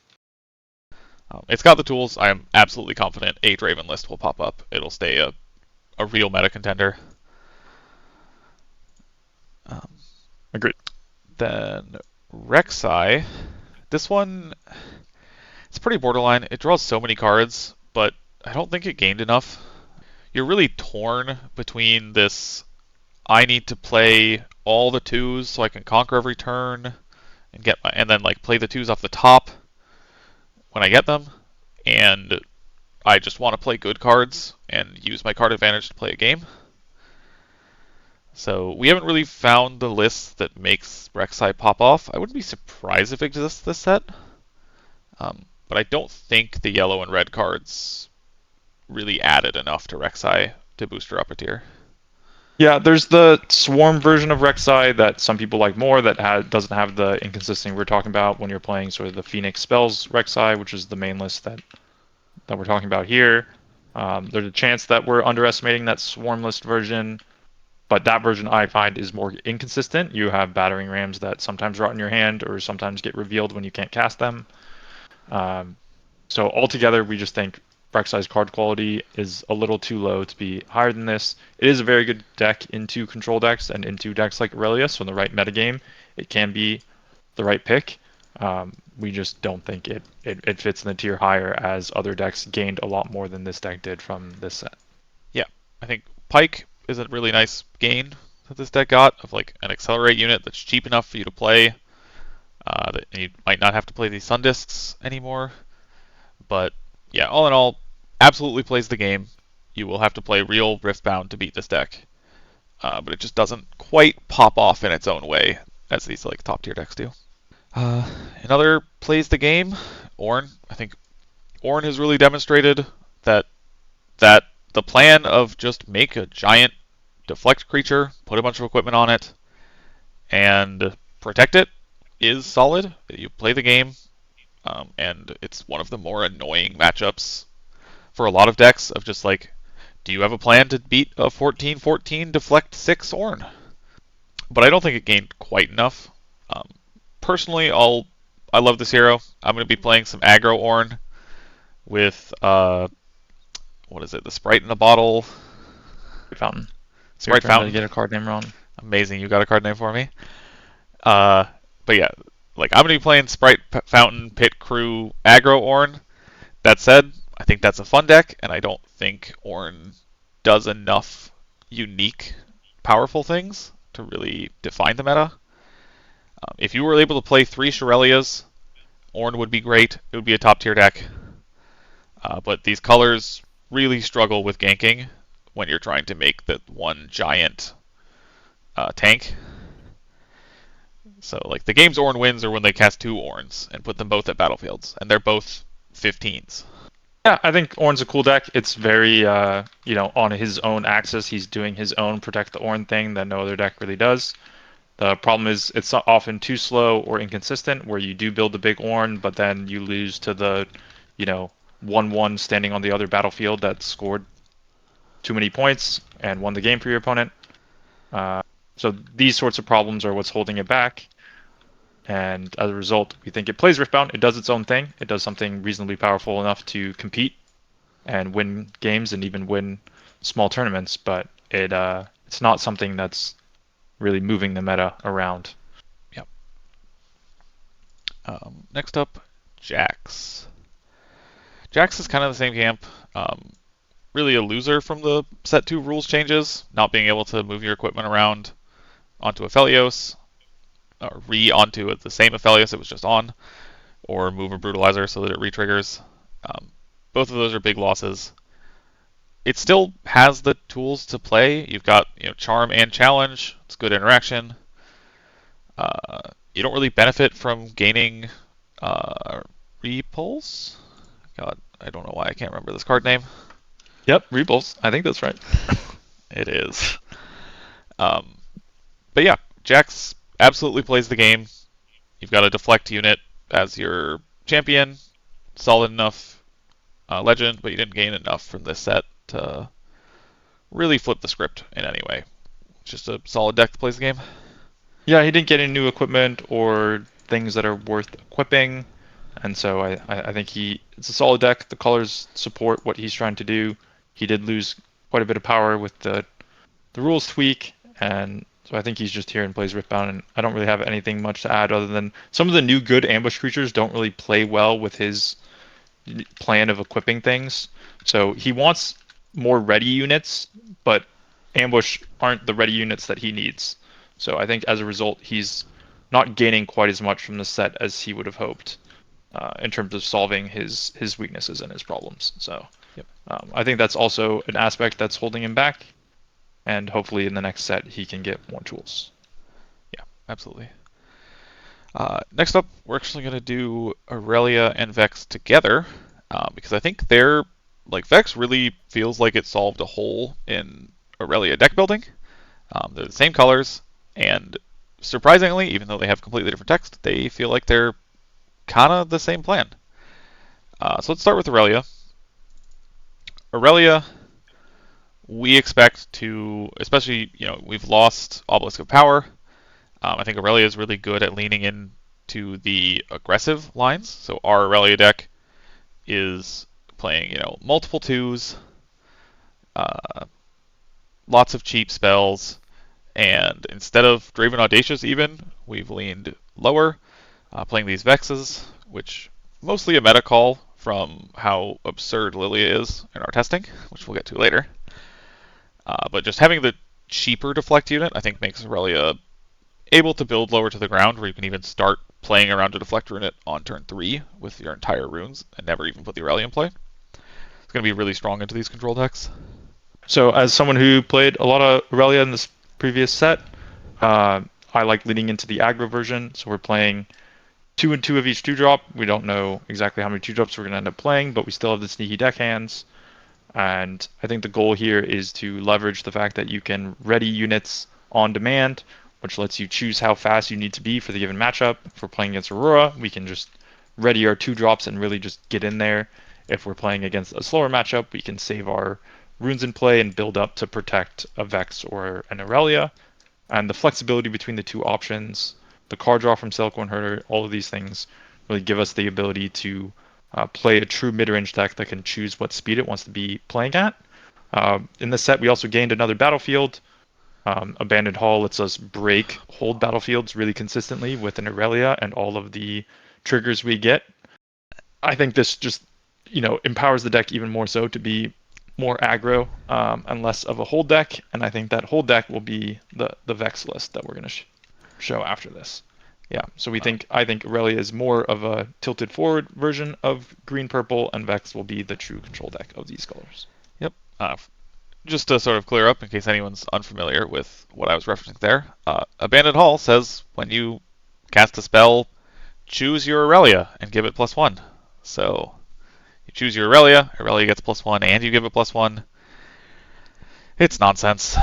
It's got the tools. I am absolutely confident a Draven list will pop up. It'll stay a real meta contender. Agreed. Then Rek'Sai. This one, it's pretty borderline. It draws so many cards, but I don't think it gained enough. You're really torn between this, I need to play all the 2s so I can conquer every turn and then like play the 2s off the top when I get them, and I just want to play good cards and use my card advantage to play a game. So we haven't really found the list that makes Rek'Sai pop off. I wouldn't be surprised if it exists this set, but I don't think the yellow and red cards really added enough to Rek'Sai to boost her up a tier. Yeah, there's the Swarm version of Rek'Sai that some people like more, that doesn't have the inconsistency we're talking about when you're playing sort of the Phoenix Spells Rek'Sai, which is the main list that we're talking about here. There's a chance that we're underestimating that Swarm list version, but that version I find is more inconsistent. You have battering rams that sometimes rot in your hand or sometimes get revealed when you can't cast them. So altogether, we just think Rek'Sai's card quality is a little too low to be higher than this. It is a very good deck into control decks and into decks like Irelia, so in the right metagame, it can be the right pick. We just don't think it fits in the tier higher, as other decks gained a lot more than this deck did from this set. Yeah, I think Pyke is a really nice gain that this deck got of like an accelerate unit that's cheap enough for you to play. That you might not have to play these Sun Discs anymore. But yeah, all in all, absolutely plays the game. You will have to play real Riftbound to beat this deck. But it just doesn't quite pop off in its own way as these like top tier decks do. Another plays the game, Ornn. I think Ornn has really demonstrated that the plan of just make a giant deflect creature, put a bunch of equipment on it, and protect it is solid. You play the game, and it's one of the more annoying matchups for a lot of decks of just like, do you have a plan to beat a 14/14 deflect 6 Ornn? But I don't think it gained quite enough. Personally, I love this hero. I'm going to be playing some aggro Ornn with what is it? The Sprite in a bottle. Fountain. Sprite Fountain. To get a card name wrong. Amazing, you got a card name for me. But yeah, like I'm gonna be playing Sprite Fountain, Pit Crew, aggro Ornn. That said, I think that's a fun deck, and I don't think Ornn does enough unique, powerful things to really define the meta. If you were able to play 3 Shirelias, Ornn would be great. It would be a top tier deck. But these colors really struggle with ganking when you're trying to make the one giant tank. So like the games Ornn wins are when they cast 2 Ornns and put them both at battlefields, and they're both 15s. Yeah, I think Ornn's a cool deck. It's very, on his own axis. He's doing his own protect the Ornn thing that no other deck really does. The problem is it's often too slow or inconsistent, where you do build a big Ornn, but then you lose to the, 1/1 standing on the other battlefield that scored too many points and won the game for your opponent. So these sorts of problems are what's holding it back. And as a result, we think it plays Riftbound. It does its own thing. It does something reasonably powerful enough to compete and win games and even win small tournaments. But it's not something that's really moving the meta around. Yep. Next up, Jax. Jax is kind of the same camp. Really a loser from the set 2 rules changes, not being able to move your equipment around onto Aphelios, or onto the same Aphelios it was just on, or move a Brutalizer so that it re-triggers. Both of those are big losses. It still has the tools to play. You've got Charm and Challenge. It's good interaction. You don't really benefit from gaining Repulse. God, I don't know why I can't remember this card name. Yep, Repulse. I think that's right. It is. But yeah, Jax absolutely plays the game. You've got a deflect unit as your champion. Solid enough legend, but you didn't gain enough from this set to really flip the script in any way. It's just a solid deck that plays the game. Yeah, he didn't get any new equipment or things that are worth equipping. And so I think it's a solid deck. The colors support what he's trying to do. He did lose quite a bit of power with the rules tweak, and so I think he's just here and plays Riftbound, and I don't really have anything much to add other than some of the new good ambush creatures don't really play well with his plan of equipping things. So he wants more ready units, but ambush aren't the ready units that he needs. So I think as a result, he's not gaining quite as much from the set as he would have hoped in terms of solving his weaknesses and his problems. So yep. I think that's also an aspect that's holding him back. And hopefully in the next set, he can get more tools. Yeah, absolutely. Next up, we're actually going to do Irelia and Vex together, because I think Vex really feels like it solved a hole in Irelia deck building. They're the same colors, and surprisingly, even though they have completely different text, they feel like they're kind of the same plan. So let's start with Irelia. Irelia, we expect to, especially, we've lost Obelisk of Power. I think Irelia is really good at leaning into the aggressive lines. So our Irelia deck is playing, multiple twos, lots of cheap spells, and instead of Draven Audacious even, we've leaned lower, playing these Vexes, which mostly a meta call from how absurd Lillia is in our testing, which we'll get to later. But just having the cheaper deflect unit, I think, makes Irelia able to build lower to the ground, where you can even start playing around a deflect unit on turn 3 with your entire runes and never even put the Irelia in play. It's going to be really strong into these control decks. So as someone who played a lot of Irelia in this previous set, I like leaning into the aggro version. So we're playing 2 and 2 of each 2-drop. We don't know exactly how many 2-drops we're going to end up playing, but we still have the sneaky deck hands. And I think the goal here is to leverage the fact that you can ready units on demand, which lets you choose how fast you need to be for the given matchup. If we're playing against Aurora, we can just ready our 2-drops and really just get in there. If we're playing against a slower matchup, we can save our runes in play and build up to protect a Vex or an Irelia. And the flexibility between the two options, the card draw from Silicone Herder, all of these things really give us the ability to play a true mid-range deck that can choose what speed it wants to be playing at. In this set, we also gained another battlefield. Abandoned Hall lets us hold battlefields really consistently with an Irelia and all of the triggers we get. I think this just, empowers the deck even more so to be more aggro and less of a hold deck. And I think that hold deck will be the Vex list that we're going to show after this. Yeah, so I think Irelia is more of a tilted forward version of green purple, and Vex will be the true control deck of these colors. Yep. Just to sort of clear up, in case anyone's unfamiliar with what I was referencing there, Abandoned Hall says when you cast a spell, choose your Irelia and give it +1. So you choose your Irelia gets +1, and you give it +1. It's nonsense.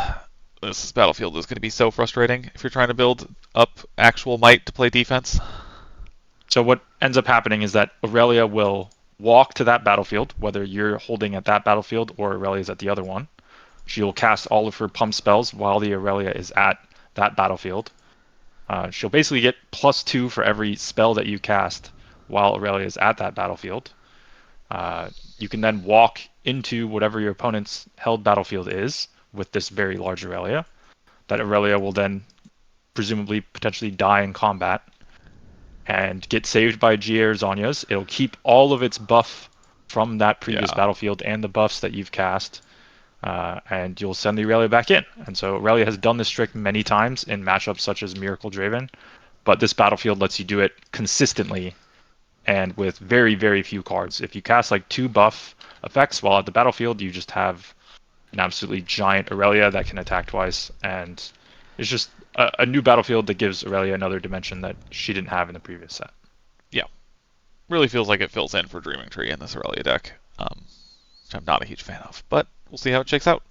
This battlefield is going to be so frustrating if you're trying to build up actual might to play defense. So what ends up happening is that Irelia will walk to that battlefield, whether you're holding at that battlefield or Irelia's at the other one. She'll cast all of her pump spells while the Irelia is at that battlefield. She'll basically get +2 for every spell that you cast while Irelia is at that battlefield. You can then walk into whatever your opponent's held battlefield is with this very large Irelia. That Irelia will then presumably potentially die in combat and get saved by GA or Zhonya's. It'll keep all of its buff from that previous battlefield and the buffs that you've cast, and you'll send the Irelia back in. And so Irelia has done this trick many times in matchups such as Miracle Draven, but this battlefield lets you do it consistently and with very, very few cards. If you cast like 2 buff effects while at the battlefield, you just have an absolutely giant Irelia that can attack twice, and it's just a new battlefield that gives Irelia another dimension that she didn't have in the previous set. Yeah. Really feels like it fills in for Dreaming Tree in this Irelia deck, which I'm not a huge fan of, but we'll see how it shakes out.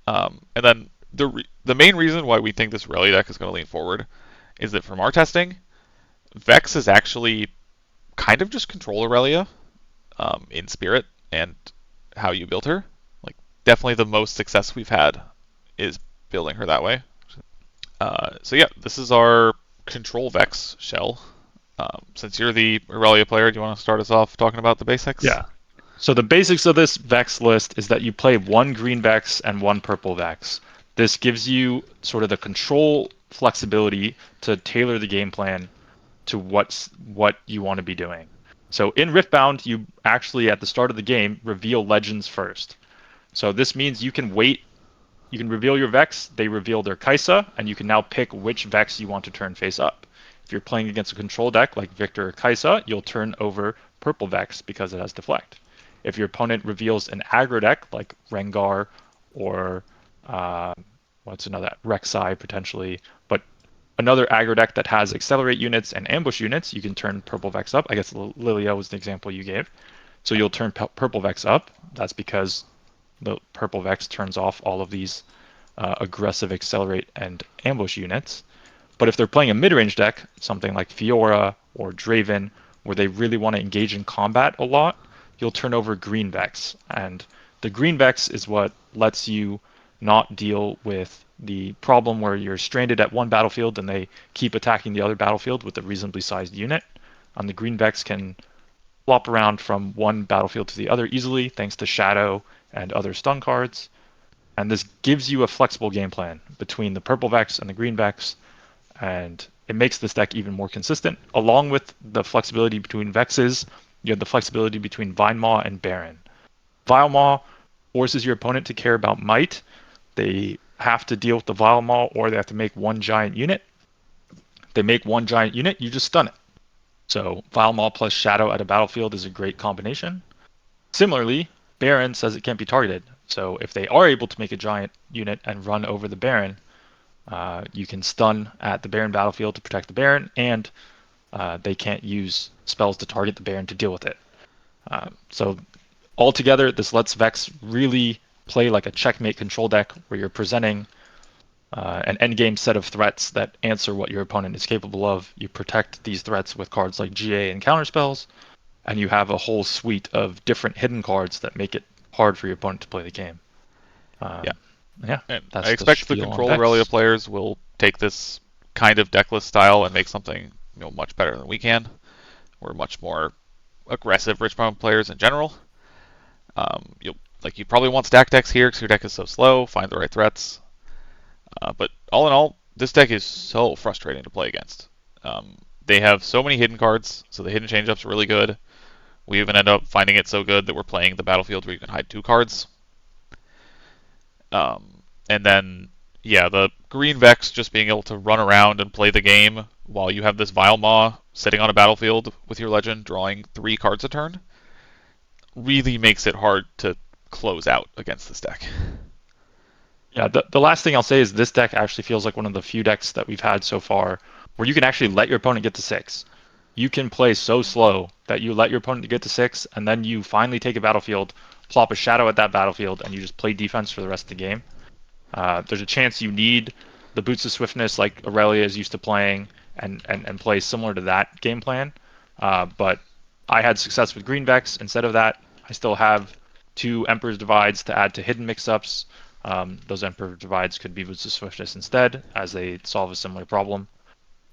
And then the main reason why we think this Irelia deck is going to lean forward is that from our testing, Vex is actually kind of just control Irelia in spirit and how you build her. Like, definitely the most success we've had is building her that way. So yeah, this is our control Vex shell. Since you're the Irelia player, do you want to start us off talking about the basics? Yeah. So the basics of this Vex list is that you play 1 green Vex and 1 purple Vex. This gives you sort of the control flexibility to tailor the game plan to what you want to be doing. So in Riftbound, you actually at the start of the game reveal legends first. So this means you can wait. You can reveal your Vex, they reveal their Kaisa, and you can now pick which Vex you want to turn face up. If you're playing against a control deck like Viktor or Kaisa, you'll turn over purple Vex because it has deflect. If your opponent reveals an aggro deck like Rengar or what's another, Rek'Sai potentially, but another aggro deck that has accelerate units and ambush units, you can turn purple Vex up. I guess Lillia was the example you gave. So you'll turn purple Vex up. That's because the purple Vex turns off all of these aggressive accelerate and ambush units. But if they're playing a mid-range deck, something like Fiora or Draven, where they really want to engage in combat a lot, you'll turn over green Vex. And the green Vex is what lets you not deal with the problem where you're stranded at one battlefield and they keep attacking the other battlefield with a reasonably sized unit. And the green Vex can flop around from one battlefield to the other easily thanks to Shadow and other stun cards. And this gives you a flexible game plan between the purple Vex and the green Vex, and it makes this deck even more consistent. Along with the flexibility between Vexes, you have the flexibility between Vine Maw and Baron. Vile Maw forces your opponent to care about might. They have to deal with the Vile Maw, or they have to make one giant unit. They make one giant unit, you just stun it. So Vile Maw plus Shadow at a battlefield is a great combination. Similarly, Baron says it can't be targeted. So if they are able to make a giant unit and run over the Baron, you can stun at the Baron battlefield to protect the Baron, and they can't use spells to target the Baron to deal with it. So altogether, this lets Vex really play like a checkmate control deck where you're presenting an endgame set of threats that answer what your opponent is capable of. You protect these threats with cards like GA and counterspells, and you have a whole suite of different hidden cards that make it hard for your opponent to play the game. Yeah, And that's I expect the spiel on Control Vex. Irelia players will take this kind of decklist style and make something much better than we can. We're much more aggressive Riftbound players in general. You probably want stack decks here because your deck is so slow. Find the right threats. But all in all, this deck is so frustrating to play against. They have so many hidden cards, so the hidden changeups are really good. We even end up finding it so good that we're playing the battlefield where you can hide 2 cards. And then, yeah, the green Vex just being able to run around and play the game while you have this Vile Maw sitting on a battlefield with your legend drawing 3 cards a turn really makes it hard to close out against this deck. Yeah, the last thing I'll say is this deck actually feels like one of the few decks that we've had so far where you can actually let your opponent get to 6. You can play so slow that you let your opponent get to 6, and then you finally take a battlefield, plop a Shadow at that battlefield, and you just play defense for the rest of the game. There's a chance you need the Boots of Swiftness like Irelia is used to playing and play similar to that game plan. But I had success with Green Vex. Instead of that, I still have 2 Emperor's Divides to add to hidden mix-ups. Those Emperor Divides could be Boots of Swiftness instead, as they solve a similar problem.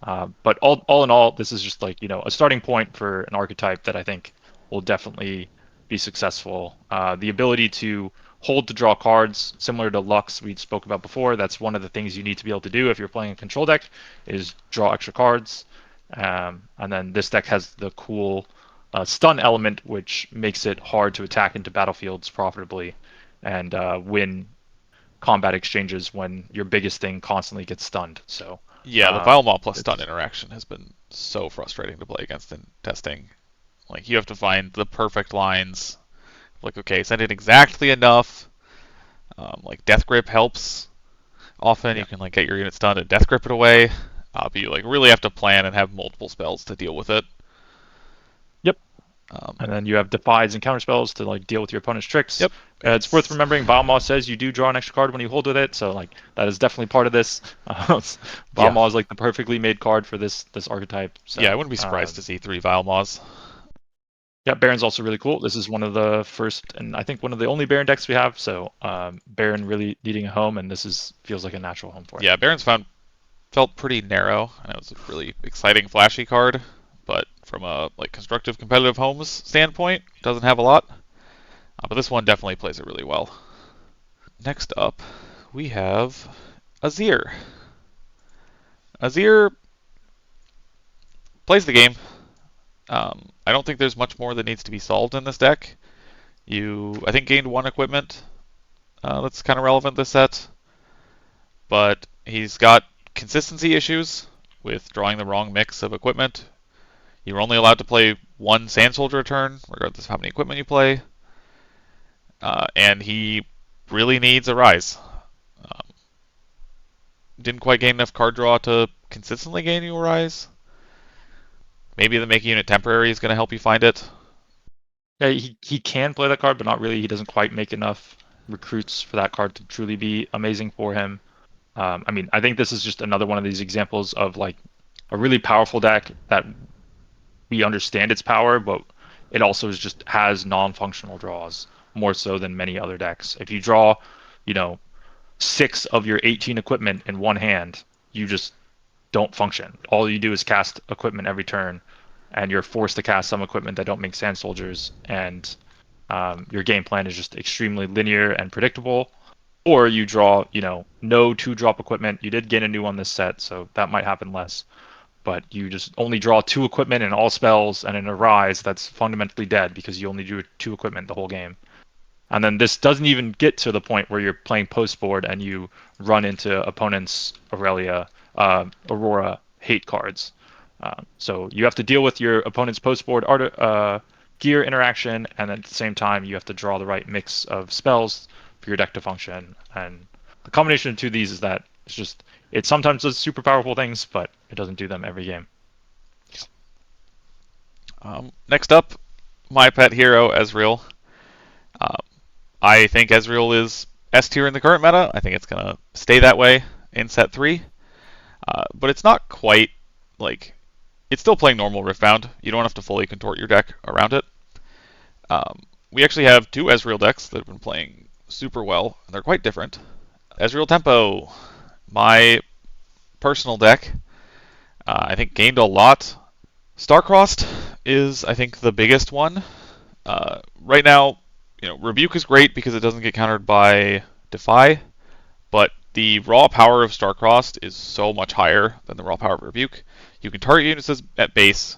But all in all, this is just like a starting point for an archetype that I think will definitely be successful. The ability to hold to draw cards, similar to Lux we spoke about before. That's one of the things you need to be able to do if you're playing a control deck, is draw extra cards. And then this deck has the cool stun element, which makes it hard to attack into battlefields profitably and win combat exchanges when your biggest thing constantly gets stunned. So Yeah, the Vile Maw plus stun interaction has been so frustrating to play against in testing. Like, you have to find the perfect lines. Like, okay, send in exactly enough. Like, Death Grip helps. Often you can get your unit stunned and Death Grip it away. But you really have to plan and have multiple spells to deal with it. Yep. And then you have Defies and counterspells to deal with your opponent's tricks. Yep. It's worth remembering Vile Maw says you do draw an extra card when you hold with it, so that is definitely part of this. Vile Maw is the perfectly made card for this archetype. So, yeah, I wouldn't be surprised to see 3 Vile Maws. Yeah, Baron's also really cool. This is one of the first, and I think one of the only Baron decks we have. So Baron really needing a home, and this feels like a natural home for it. Yeah, Baron's felt pretty narrow, and it was a really exciting, flashy card. But from a constructive, competitive homes standpoint, doesn't have a lot. But this one definitely plays it really well. Next up, we have Azir. Azir plays the game. I don't think there's much more that needs to be solved in this deck. I think, gained 1 equipment that's kind of relevant this set. But he's got consistency issues with drawing the wrong mix of equipment. You're only allowed to play 1 Sand Soldier a turn, regardless of how many equipment you play. And he really needs a Rise. Didn't quite gain enough card draw to consistently gain you a Rise. Maybe the Make a Unit Temporary is going to help you find it. Yeah, he can play that card, but not really. He doesn't quite make enough recruits for that card to truly be amazing for him. I think this is just another one of these examples of a really powerful deck that we understand its power, but it also just has non-functional draws more so than many other decks. If you draw, 6 of your 18 equipment in one hand, you just don't function. All you do is cast equipment every turn, and you're forced to cast some equipment that don't make sand soldiers, and your game plan is just extremely linear and predictable. Or you draw, no 2-drop equipment. You did gain a new one this set, so that might happen less. But you just only draw 2 equipment in all spells, and in a Rise, that's fundamentally dead because you only drew 2 equipment the whole game. And then this doesn't even get to the point where you're playing post board and you run into opponents' Irelia, Aurora hate cards. So you have to deal with your opponent's post board gear interaction, and at the same time you have to draw the right mix of spells for your deck to function. And the combination of two of these is that it sometimes does super powerful things, but it doesn't do them every game. Next up, my pet hero, Ezreal. I think Ezreal is S tier in the current meta. I think it's going to stay that way in set 3. But it's not quite like... It's still playing normal Riftbound. You don't have to fully contort your deck around it. We actually have 2 Ezreal decks that have been playing super well, and they're quite different. Ezreal Tempo, my personal deck, I think gained a lot. Starcrossed is, I think, the biggest one. Right now, Rebuke is great because it doesn't get countered by Defy, but the raw power of Starcrossed is so much higher than the raw power of Rebuke. You can target units at base.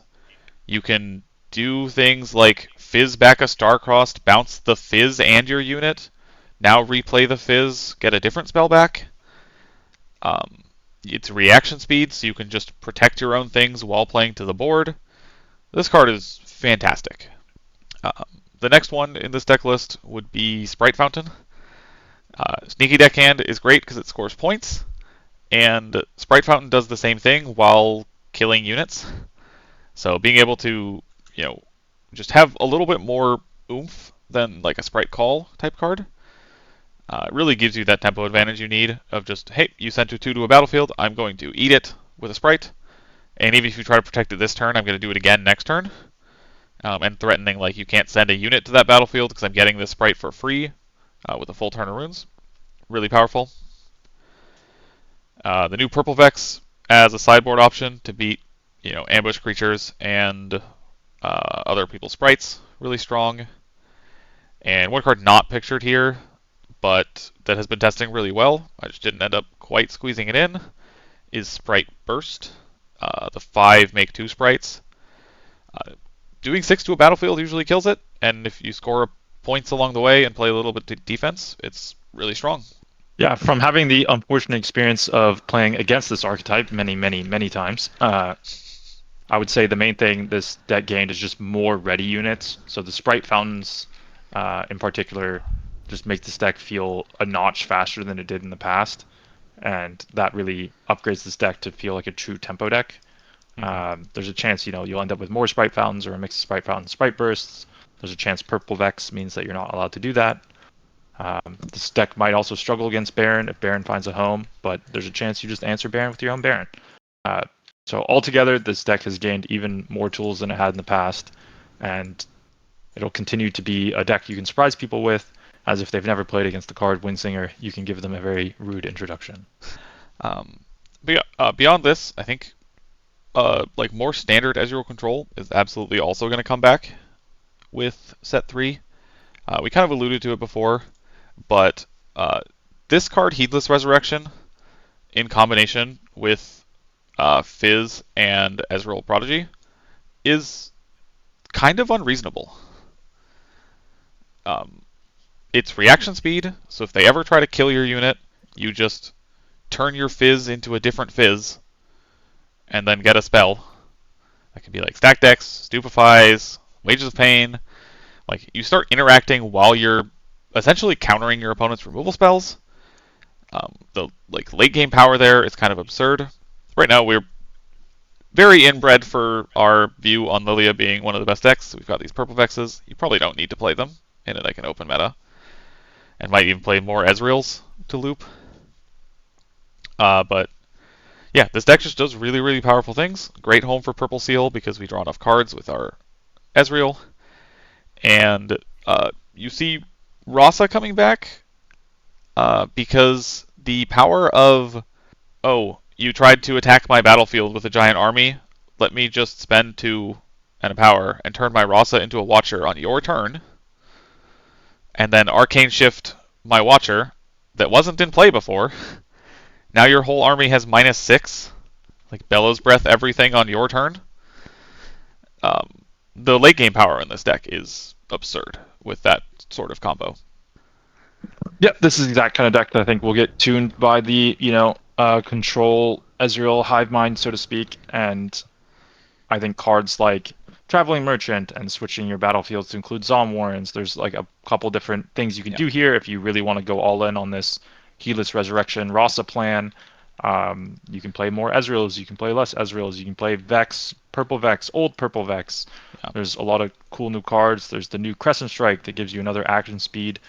You can do things like fizz back a Starcrossed, bounce the fizz and your unit, now replay the fizz, get a different spell back. It's reaction speed, so you can just protect your own things while playing to the board. This card is fantastic. The next one in this deck list would be Sprite Fountain. Sneaky Deckhand is great because it scores points, and Sprite Fountain does the same thing while killing units. So being able to, just have a little bit more oomph than like a Sprite Call type card, it really gives you that tempo advantage you need of just, hey, you sent a 2 to a battlefield, I'm going to eat it with a Sprite, and even if you try to protect it this turn, I'm going to do it again next turn. And threatening like you can't send a unit to that battlefield because I'm getting this Sprite for free with a full turn of runes. Really powerful. The new Purple Vex as a sideboard option to beat, ambush creatures and other people's sprites. Really strong. And one card not pictured here, but that has been testing really well, I just didn't end up quite squeezing it in, is Sprite Burst. The 5 make 2 sprites. Doing 6 to a battlefield usually kills it, and if you score points along the way and play a little bit of defense, it's really strong. Yeah, from having the unfortunate experience of playing against this archetype many, many, many times, I would say the main thing this deck gained is just more ready units. So the Sprite Fountains, in particular, just make this deck feel a notch faster than it did in the past, and that really upgrades this deck to feel like a true tempo deck. There's a chance, you'll end up with more Sprite Fountains or a mix of Sprite Fountains, Sprite Bursts. There's a chance Purple Vex means that you're not allowed to do that. This deck might also struggle against Baron if Baron finds a home, but there's a chance you just answer Baron with your own Baron. So altogether, this deck has gained even more tools than it had in the past, and it'll continue to be a deck you can surprise people with, as if they've never played against the card Windsinger, you can give them a very rude introduction. Beyond this, I think more standard Ezreal Control is absolutely also going to come back with set 3. We kind of alluded to it before, but this card, Heedless Resurrection, in combination with Fizz and Ezreal Prodigy, is kind of unreasonable. It's reaction speed, so if they ever try to kill your unit, you just turn your Fizz into a different Fizz, and then get a spell. That can be like Stack Decks, Stupefies, Wages of Pain. Like, you start interacting while you're essentially countering your opponent's removal spells. The late game power there is kind of absurd. Right now we're very inbred for our view on Lillia being one of the best decks. We've got these Purple Vexes. You probably don't need to play them in an open meta, and might even play more Ezreals to loop. But yeah, this deck just does really, really powerful things. Great home for Purple Seal because we draw enough cards with our Ezreal. And you see Rasa coming back because the power of, oh, you tried to attack my battlefield with a giant army, let me just spend 2 and a power and turn my Rasa into a Watcher on your turn, and then Arcane Shift my Watcher that wasn't in play before, now your whole army has -6, like Bellows Breath everything on your turn. Um, the late game power in this deck is absurd with that sort of combo. Yep, this is the exact kind of deck that I think will get tuned by the, control Ezreal hive mind, so to speak. And I think cards like Traveling Merchant and switching your battlefields to include Zom Warrens, there's like a couple different things you can do here if you really want to go all in on this Heedless Resurrection Rasa plan. You can play more Ezreals, you can play less Ezreals, you can play Vex, Purple Vex, Old Purple Vex. Yeah. There's a lot of cool new cards. There's the new Crescent Strike that gives you another action speed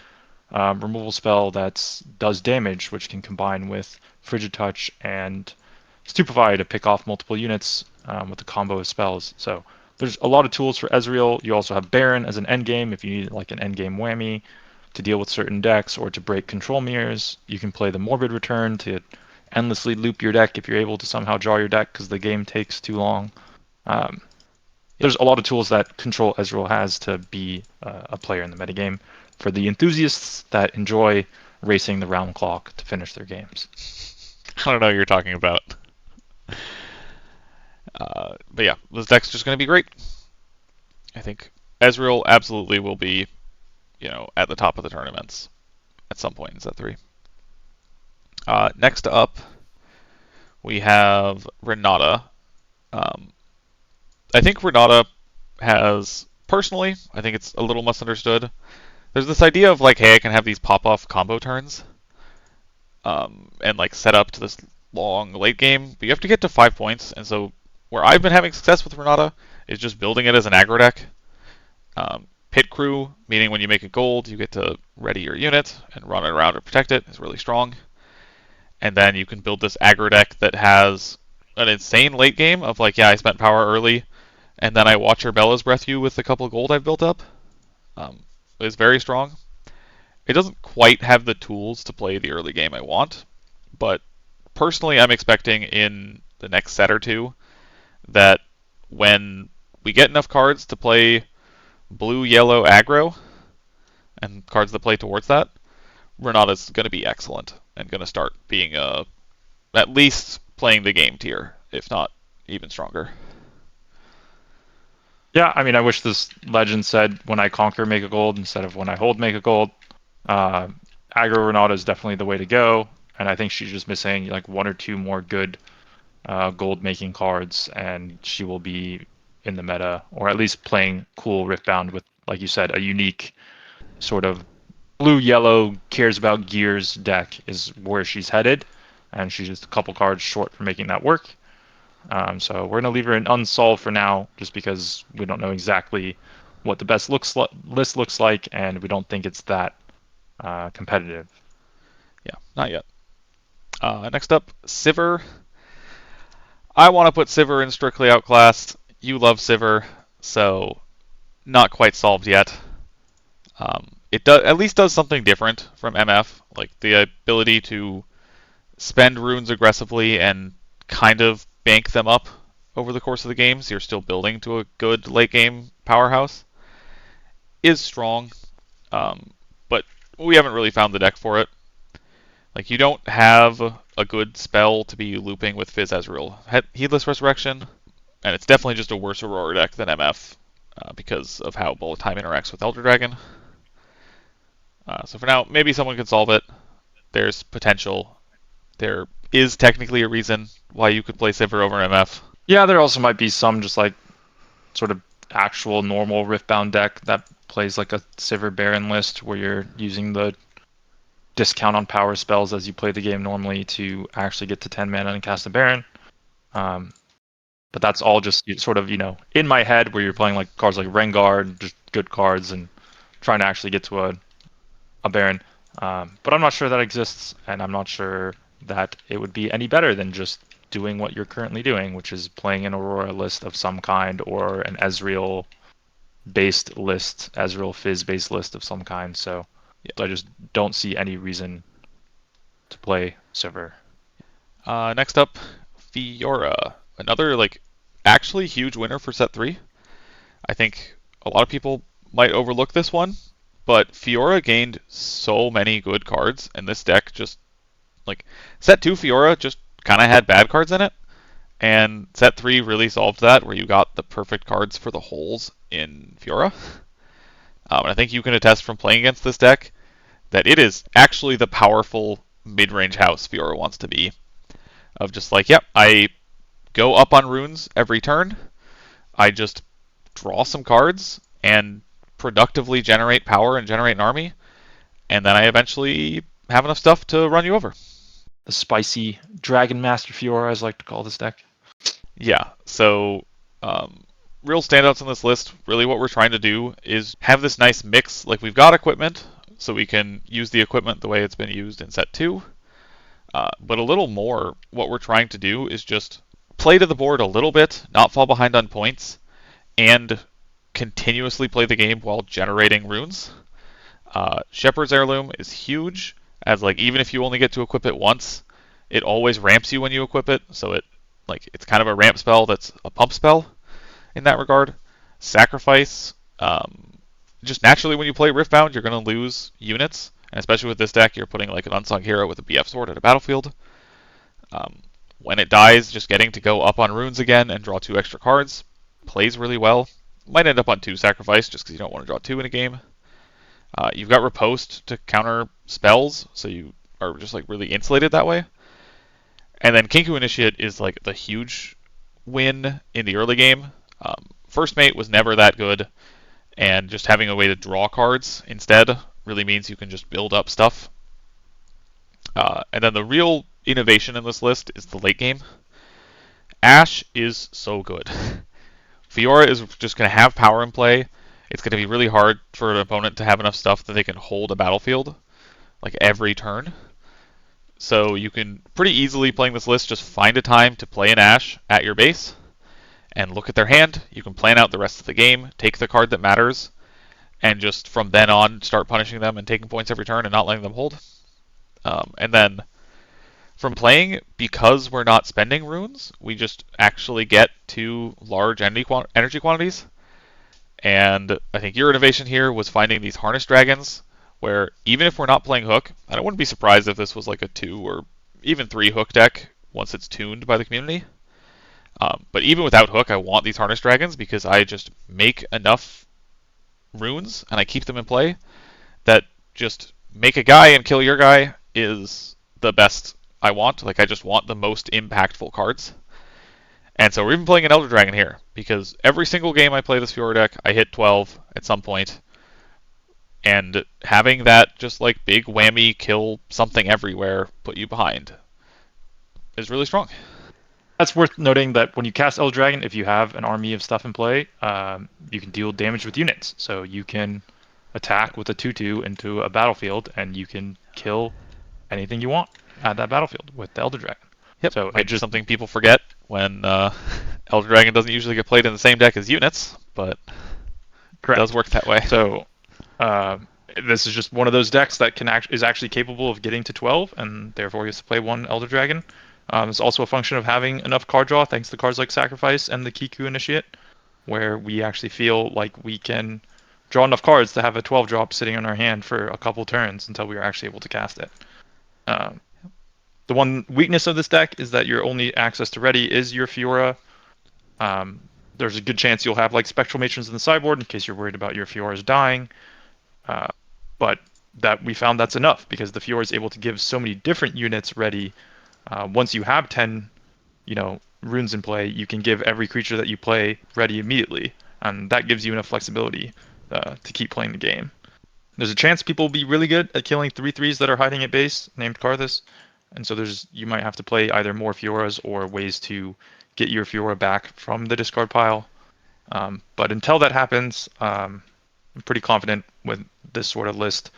removal spell that does damage, which can combine with Frigid Touch and Stupefy to pick off multiple units with the combo of spells. So there's a lot of tools for Ezreal. You also have Baron as an endgame if you need like an endgame whammy to deal with certain decks or to break control mirrors. You can play the Morbid Return to endlessly loop your deck if you're able to somehow draw your deck because the game takes too long. There's a lot of tools that Control Ezreal has to be a player in the metagame for the enthusiasts that enjoy racing the round clock to finish their games. I don't know what you're talking about. But yeah, this deck's just going to be great. I think Ezreal absolutely will be, at the top of the tournaments at some point in Set 3. Next up, we have Renata. I think Renata has, personally, I think it's a little misunderstood. There's this idea of like, hey, I can have these pop-off combo turns, and like set up to this long late game, but you have to get to 5 points, and so where I've been having success with Renata is just building it as an aggro deck. Pit Crew, meaning when you make a gold, you get to ready your unit and run it around or protect it, is really strong. And then you can build this aggro deck that has an insane late game of like, yeah, I spent power early, and then I watch her Bellows Breath you with a couple of gold I've built up. It's very strong. It doesn't quite have the tools to play the early game I want, but personally I'm expecting in the next set or two that when we get enough cards to play blue-yellow aggro, and cards that play towards that, Renata's going to be excellent and going to start being at least playing the game tier, if not even stronger. Yeah, I mean, I wish this legend said when I conquer, make a gold instead of when I hold, make a gold. Aggro Renata is definitely the way to go, and I think she's just missing like one or two more good gold making cards, and she will be in the meta, or at least playing cool Riftbound with, like you said, a unique sort of blue-yellow cares about gears deck is where she's headed, and she's just a couple cards short for making that work. So we're going to leave her in unsolved for now, just because we don't know exactly what the best list looks like, and we don't think it's that competitive. Yeah, not yet. Next up, Sivir. I want to put Sivir in strictly outclassed. You love Sivir, so not quite solved yet. It at least does something different from MF, like the ability to spend runes aggressively and kind of bank them up over the course of the game, so you're still building to a good late game powerhouse, is strong, but we haven't really found the deck for it. Like, you don't have a good spell to be looping with Fizz Ezreal. Heedless Resurrection, and it's definitely just a worse Aurora deck than MF because of how Bullet Time interacts with Elder Dragon. So for now, maybe someone can solve it. There's potential. There is technically a reason why you could play Sivir over MF. Yeah, there also might be some just like sort of actual normal Riftbound deck that plays like a Sivir Baron list where you're using the discount on power spells as you play the game normally to actually get to 10 mana and cast a Baron. But that's all just sort of, in my head where you're playing like cards like Rengar, just good cards, and trying to actually get to a Baron. But I'm not sure that exists, and I'm not sure that it would be any better than just doing what you're currently doing, which is playing an Aurora list of some kind or an Ezreal-based list, Ezreal Fizz-based list of some kind. So I just don't see any reason to play Sivir. Next up, Fiora. Another, actually huge winner for Set 3. I think a lot of people might overlook this one, but Fiora gained so many good cards, and this deck just, like, set 2 Fiora just kind of had bad cards in it, and set 3 really solved that, where you got the perfect cards for the holes in Fiora. And I think you can attest from playing against this deck that it is actually the powerful mid-range house Fiora wants to be. Of just like, yep, I go up on runes every turn, I just draw some cards and productively generate power and generate an army, and then I eventually have enough stuff to run you over. The spicy Dragon Master Fiora, as I like to call this deck. Yeah, so real standouts on this list, really what we're trying to do is have this nice mix. Like, we've got equipment, so we can use the equipment the way it's been used in set 2. But a little more, what we're trying to do is just play to the board a little bit, not fall behind on points, and continuously play the game while generating runes. Shepherd's Heirloom is huge, as like even if you only get to equip it once, it always ramps you when you equip it, so it's kind of a ramp spell that's a pump spell in that regard. Sacrifice, just naturally when you play Riftbound, you're going to lose units, and especially with this deck, you're putting like an unsung hero with a BF sword at a battlefield. When it dies, just getting to go up on runes again and draw 2 extra cards plays really well. Might end up on 2 sacrifice just because you don't want to draw 2 in a game. You've got Riposte to counter spells, so you are just like really insulated that way. And then Kinku Initiate is like the huge win in the early game. First Mate was never that good, and just having a way to draw cards instead really means you can just build up stuff. And then the real innovation in this list is the late game. Ashe is so good. Fiora is just going to have power in play. It's going to be really hard for an opponent to have enough stuff that they can hold a battlefield like every turn. So you can pretty easily, playing this list, just find a time to play an Ashe at your base and look at their hand. You can plan out the rest of the game, take the card that matters, and just from then on start punishing them and taking points every turn and not letting them hold. And then from playing, because we're not spending runes, we just actually get 2 large energy quantities. And I think your innovation here was finding these harness dragons, where even if we're not playing hook, I wouldn't be surprised if this was like a 2 or even 3 hook deck once it's tuned by the community. But even without hook, I want these harness dragons because I just make enough runes and I keep them in play that just make a guy and kill your guy is the best I want. Like, I just want the most impactful cards. And so we're even playing an Elder Dragon here, because every single game I play this Fiora deck, I hit 12 at some point. And having that just like big whammy kill something everywhere put you behind is really strong. That's worth noting that when you cast Elder Dragon, if you have an army of stuff in play, you can deal damage with units. So you can attack with a 2/2 into a battlefield, and you can kill anything you want at that battlefield with the Elder Dragon. Yep, so it's just something people forget when Elder Dragon doesn't usually get played in the same deck as units, but correct. It does work that way. So this is just one of those decks that is actually capable of getting to 12, and therefore you have to play 1 Elder Dragon. It's also a function of having enough card draw, thanks to cards like Sacrifice and the Kiku Initiate, where we actually feel like we can draw enough cards to have a 12 drop sitting in our hand for a couple turns until we are actually able to cast it. The one weakness of this deck is that your only access to ready is your Fiora. There's a good chance you'll have like Spectral Matrons in the sideboard in case you're worried about your Fioras dying. But that we found that's enough because the Fiora is able to give so many different units ready. Once you have 10, runes in play, you can give every creature that you play ready immediately, and that gives you enough flexibility to keep playing the game. There's a chance people will be really good at killing 3/3s that are hiding at base, named Kha'Zix, and so you might have to play either more Fioras or ways to get your Fiora back from the discard pile. But until that happens, I'm pretty confident with this sort of list,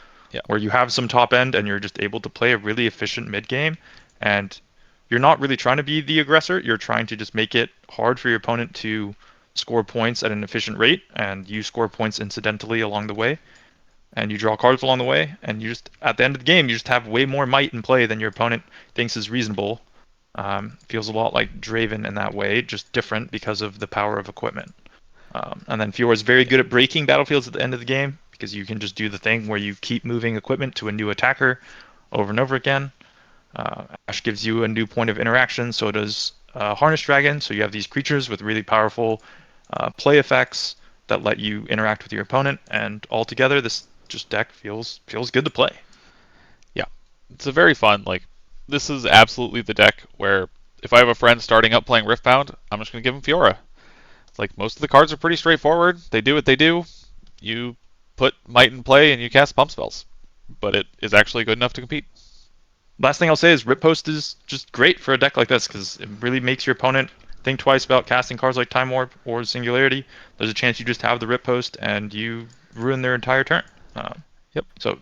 where you have some top end and you're just able to play a really efficient mid game, and you're not really trying to be the aggressor. You're trying to just make it hard for your opponent to score points at an efficient rate, and you score points incidentally along the way, and you draw cards along the way, and you just, at the end of the game, you just have way more might in play than your opponent thinks is reasonable. Feels a lot like Draven in that way, just different because of the power of equipment. And then Fiora is very good at breaking battlefields at the end of the game because you can just do the thing where you keep moving equipment to a new attacker over and over again. Ashe gives you a new point of interaction, so does Harness Dragon. So you have these creatures with really powerful play effects that let you interact with your opponent, and altogether, this just deck feels good to play. Yeah, it's a very fun. Like, this is absolutely the deck where if I have a friend starting up playing Riftbound, I'm just gonna give him Fiora. It's like most of the cards are pretty straightforward. They do what they do. You put Might in play and you cast pump spells, but it is actually good enough to compete. Last thing I'll say is Rip Post is just great for a deck like this because it really makes your opponent think twice about casting cards like Time Warp or Singularity. There's a chance you just have the Rip Post and you ruin their entire turn. Yep. So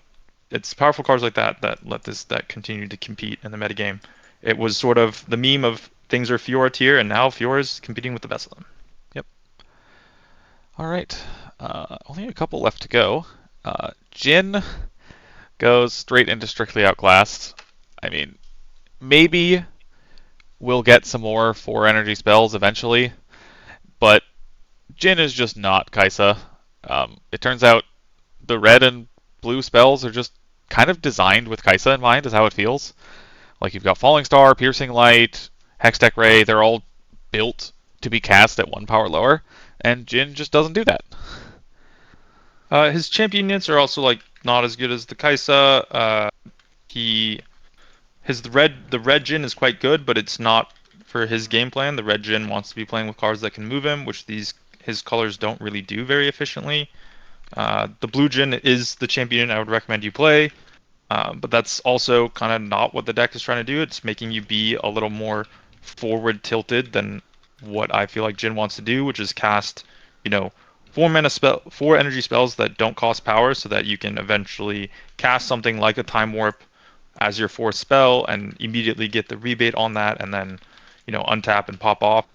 it's powerful cards like that that let this deck continue to compete in the metagame. It was sort of the meme of things are Fiora tier, and now Fiora's competing with the best of them. Yep. All right. Only a couple left to go. Jhin goes straight into Strictly Outclassed. I mean, maybe we'll get some more 4 energy spells eventually, but Jhin is just not Kai'Sa. It turns out the red and blue spells are just kind of designed with Kai'Sa in mind, is how it feels. Like you've got Falling Star, Piercing Light, Hextech Ray, they're all built to be cast at 1 power lower, and Jhin just doesn't do that. His champion units are also like not as good as the Kai'Sa. The red Jhin is quite good, but it's not for his game plan. The red Jhin wants to be playing with cards that can move him, which his colors don't really do very efficiently. The blue Jhin is the champion I would recommend you play, but that's also kind of not what the deck is trying to do. It's making you be a little more forward tilted than what I feel like Jhin wants to do, which is cast, 4 energy spells that don't cost power, so that you can eventually cast something like a Time Warp as your 4th spell and immediately get the rebate on that, and then untap and pop off.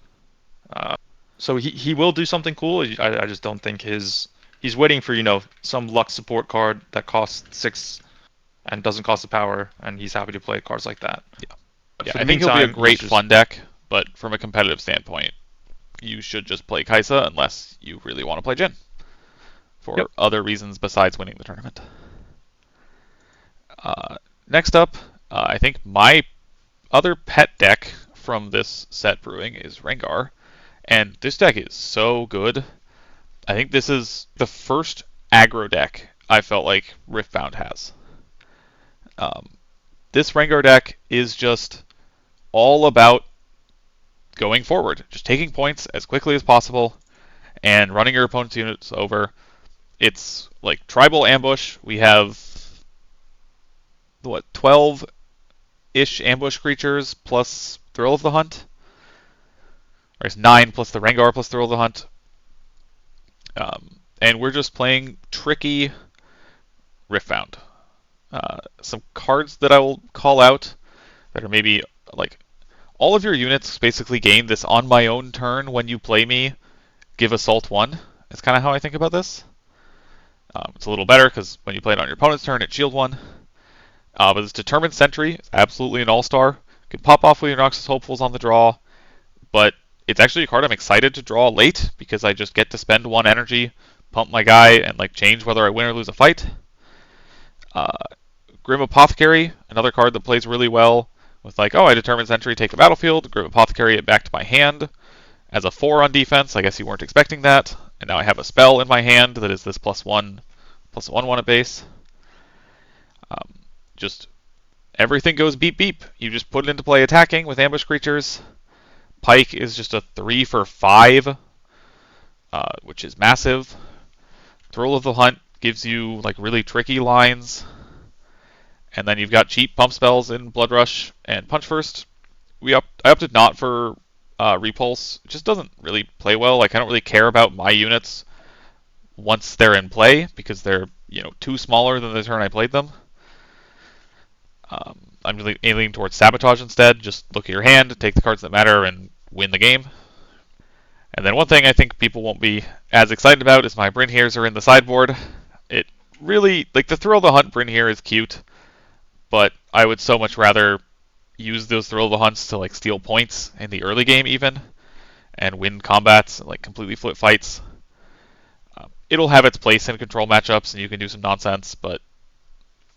So he will do something cool. I just don't think he's waiting for some luck support card that costs 6 and doesn't cost the power, and he's happy to play cards like that. Yeah, I think he'll be a great fun deck, but from a competitive standpoint, you should just play Kai'Sa unless you really want to play Jhin for other reasons besides winning the tournament. Next up, I think my other pet deck from this set brewing is Rengar, and this deck is so good. I think this is the first aggro deck I felt like Riftbound has. This Rengar deck is just all about going forward, just taking points as quickly as possible and running your opponent's units over. It's like tribal ambush. We have 12-ish ambush creatures plus Thrill of the Hunt. Or it's 9 plus the Rengar plus Thrill of the Hunt. And we're just playing tricky Riftbound. Some cards that I will call out that are maybe like all of your units basically gain this on my own turn when you play me, give Assault 1. That's kind of how I think about this. It's a little better because when you play it on your opponent's turn, it's Shield 1. But it's Determined Sentry. It's absolutely an all-star. You can pop off with your Noxus Hopefuls on the draw, but it's actually a card I'm excited to draw late because I just get to spend 1 energy, pump my guy, and like change whether I win or lose a fight. Grim Apothecary, another card that plays really well with like, I Determined Sentry, take the battlefield, Grim Apothecary it back to my hand. As a 4 on defense, I guess you weren't expecting that. And now I have a spell in my hand that is this +1/+1/1 at base. Just everything goes beep beep. You just put it into play attacking with ambush creatures. Pyke is just a 3 for 5, which is massive. Thrill of the Hunt gives you like really tricky lines. And then you've got cheap pump spells in Blood Rush and Punch First. I opted not for Repulse. It just doesn't really play well. Like I don't really care about my units once they're in play because they're too smaller than the turn I played them. I'm really leaning towards Sabotage instead. Just look at your hand, take the cards that matter, and win the game. And then one thing I think people won't be as excited about is my Brynheers are in the sideboard. It really, like the Thrill of the Hunt Brynheer is cute, but I would so much rather use those Thrill of the Hunts to like steal points in the early game even, and win combats and like completely flip fights. it'll have its place in control matchups, and you can do some nonsense, but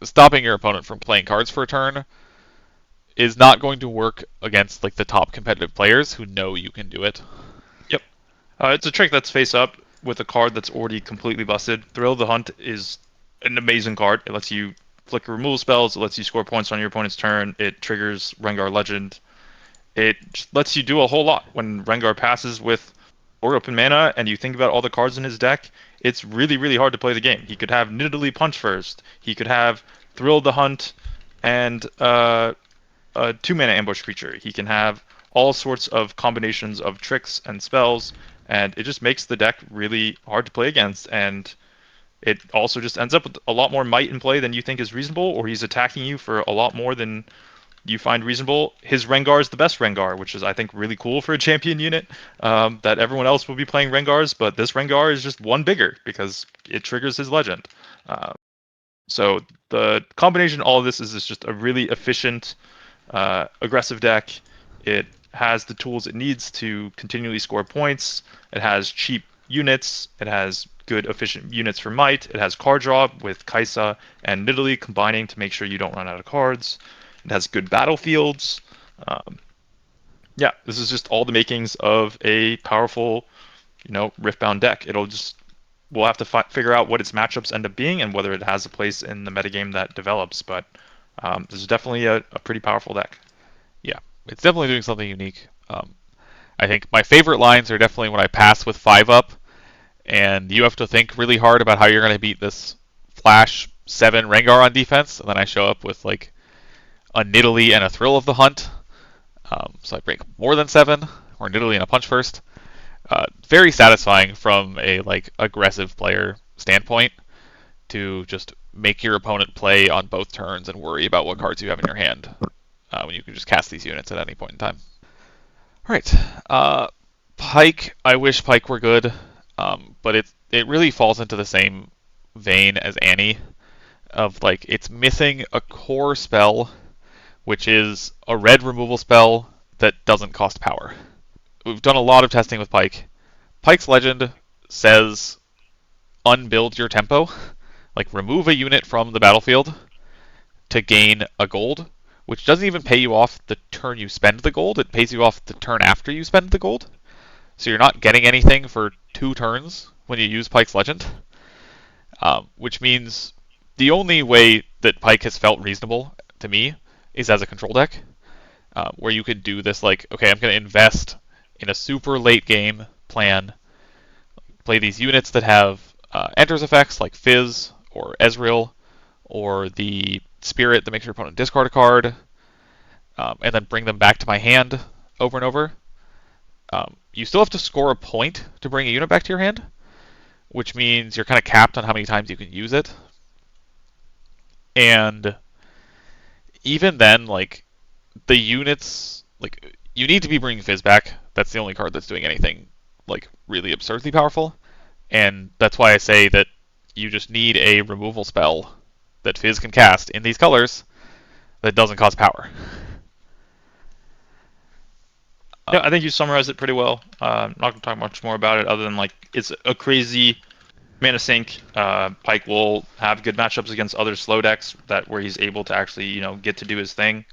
stopping your opponent from playing cards for a turn is not going to work against like the top competitive players who know you can do it. Yep. It's a trick that's face up with a card that's already completely busted. Thrill of the Hunt is an amazing card. It lets you flicker removal spells. It lets you score points on your opponent's turn. It triggers Rengar Legend. It just lets you do a whole lot. When Rengar passes with 4 open mana and you think about all the cards in his deck, it's really, really hard to play the game. He could have Nidalee Punch first. He could have Thrill of the Hunt and a 2-mana ambush creature. He can have all sorts of combinations of tricks and spells, and it just makes the deck really hard to play against. And it also just ends up with a lot more might in play than you think is reasonable, or he's attacking you for a lot more than you find reasonable. His Rengar is the best Rengar, which is, I think, really cool for a champion unit. That everyone else will be playing Rengars, but this Rengar is just one bigger because it triggers his legend. So the combination of all of this is just a really efficient, aggressive deck. It has the tools it needs to continually score points. It has cheap units. It has good, efficient units for might. It has card draw with Kai'Sa and Nidalee combining to make sure you don't run out of cards. It has good battlefields. Yeah, this is just all the makings of a powerful, Riftbound deck. We'll have to figure out what its matchups end up being and whether it has a place in the metagame that develops. But this is definitely a pretty powerful deck. Yeah, it's definitely doing something unique. I think my favorite lines are definitely when I pass with 5 up, and you have to think really hard about how you're going to beat this Flash 7 Rengar on defense, and then I show up with like a Nidalee and a Thrill of the Hunt. So I break more than 7, or Nidalee and a Punch first. Very satisfying from a like aggressive player standpoint to just make your opponent play on both turns and worry about what cards you have in your hand when you can just cast these units at any point in time. All right, Pyke. I wish Pyke were good, but it really falls into the same vein as Annie, of like it's missing a core spell, which is a red removal spell that doesn't cost power. We've done a lot of testing with Pyke. Pyke's Legend says unbuild your tempo, like remove a unit from the battlefield to gain a gold, which doesn't even pay you off the turn you spend the gold, it pays you off the turn after you spend the gold. So you're not getting anything for 2 turns when you use Pyke's Legend, which means the only way that Pyke has felt reasonable to me is as a control deck, where you could do this like, okay, I'm going to invest in a super late game plan, play these units that have enters effects like Fizz or Ezreal, or the Spirit that makes your opponent discard a card, and then bring them back to my hand over and over. You still have to score a point to bring a unit back to your hand, which means you're kind of capped on how many times you can use it. And even then, like, the units, like, you need to be bringing Fizz back. That's the only card that's doing anything, like, really absurdly powerful. And that's why I say that you just need a removal spell that Fizz can cast in these colors that doesn't cost power. Yeah, I think you summarized it pretty well. I'm not going to talk much more about it other than, like, it's a crazy mana sink. Pyke will have good matchups against other slow decks where he's able to actually, get to do his thing.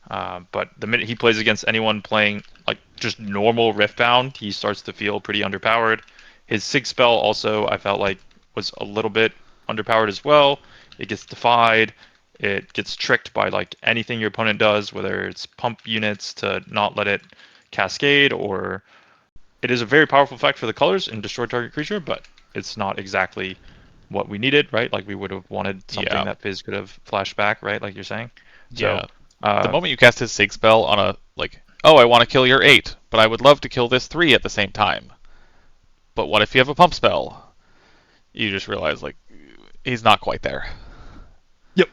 But the minute he plays against anyone playing like just normal Riftbound, he starts to feel pretty underpowered. His Sig spell also, I felt like, was a little bit underpowered as well. It gets defied. It gets tricked by like anything your opponent does, whether it's pump units to not let it cascade, or it is a very powerful effect for the colors and destroy target creature, but it's not exactly what we needed, right? Like we would have wanted something that Fizz could have flashed back, right? Like you're saying. Yeah. So, the moment you cast his Sig spell on a, like, oh, I want to kill your 8, but I would love to kill this 3 at the same time. But what if you have a pump spell? You just realize, like, he's not quite there. Yep.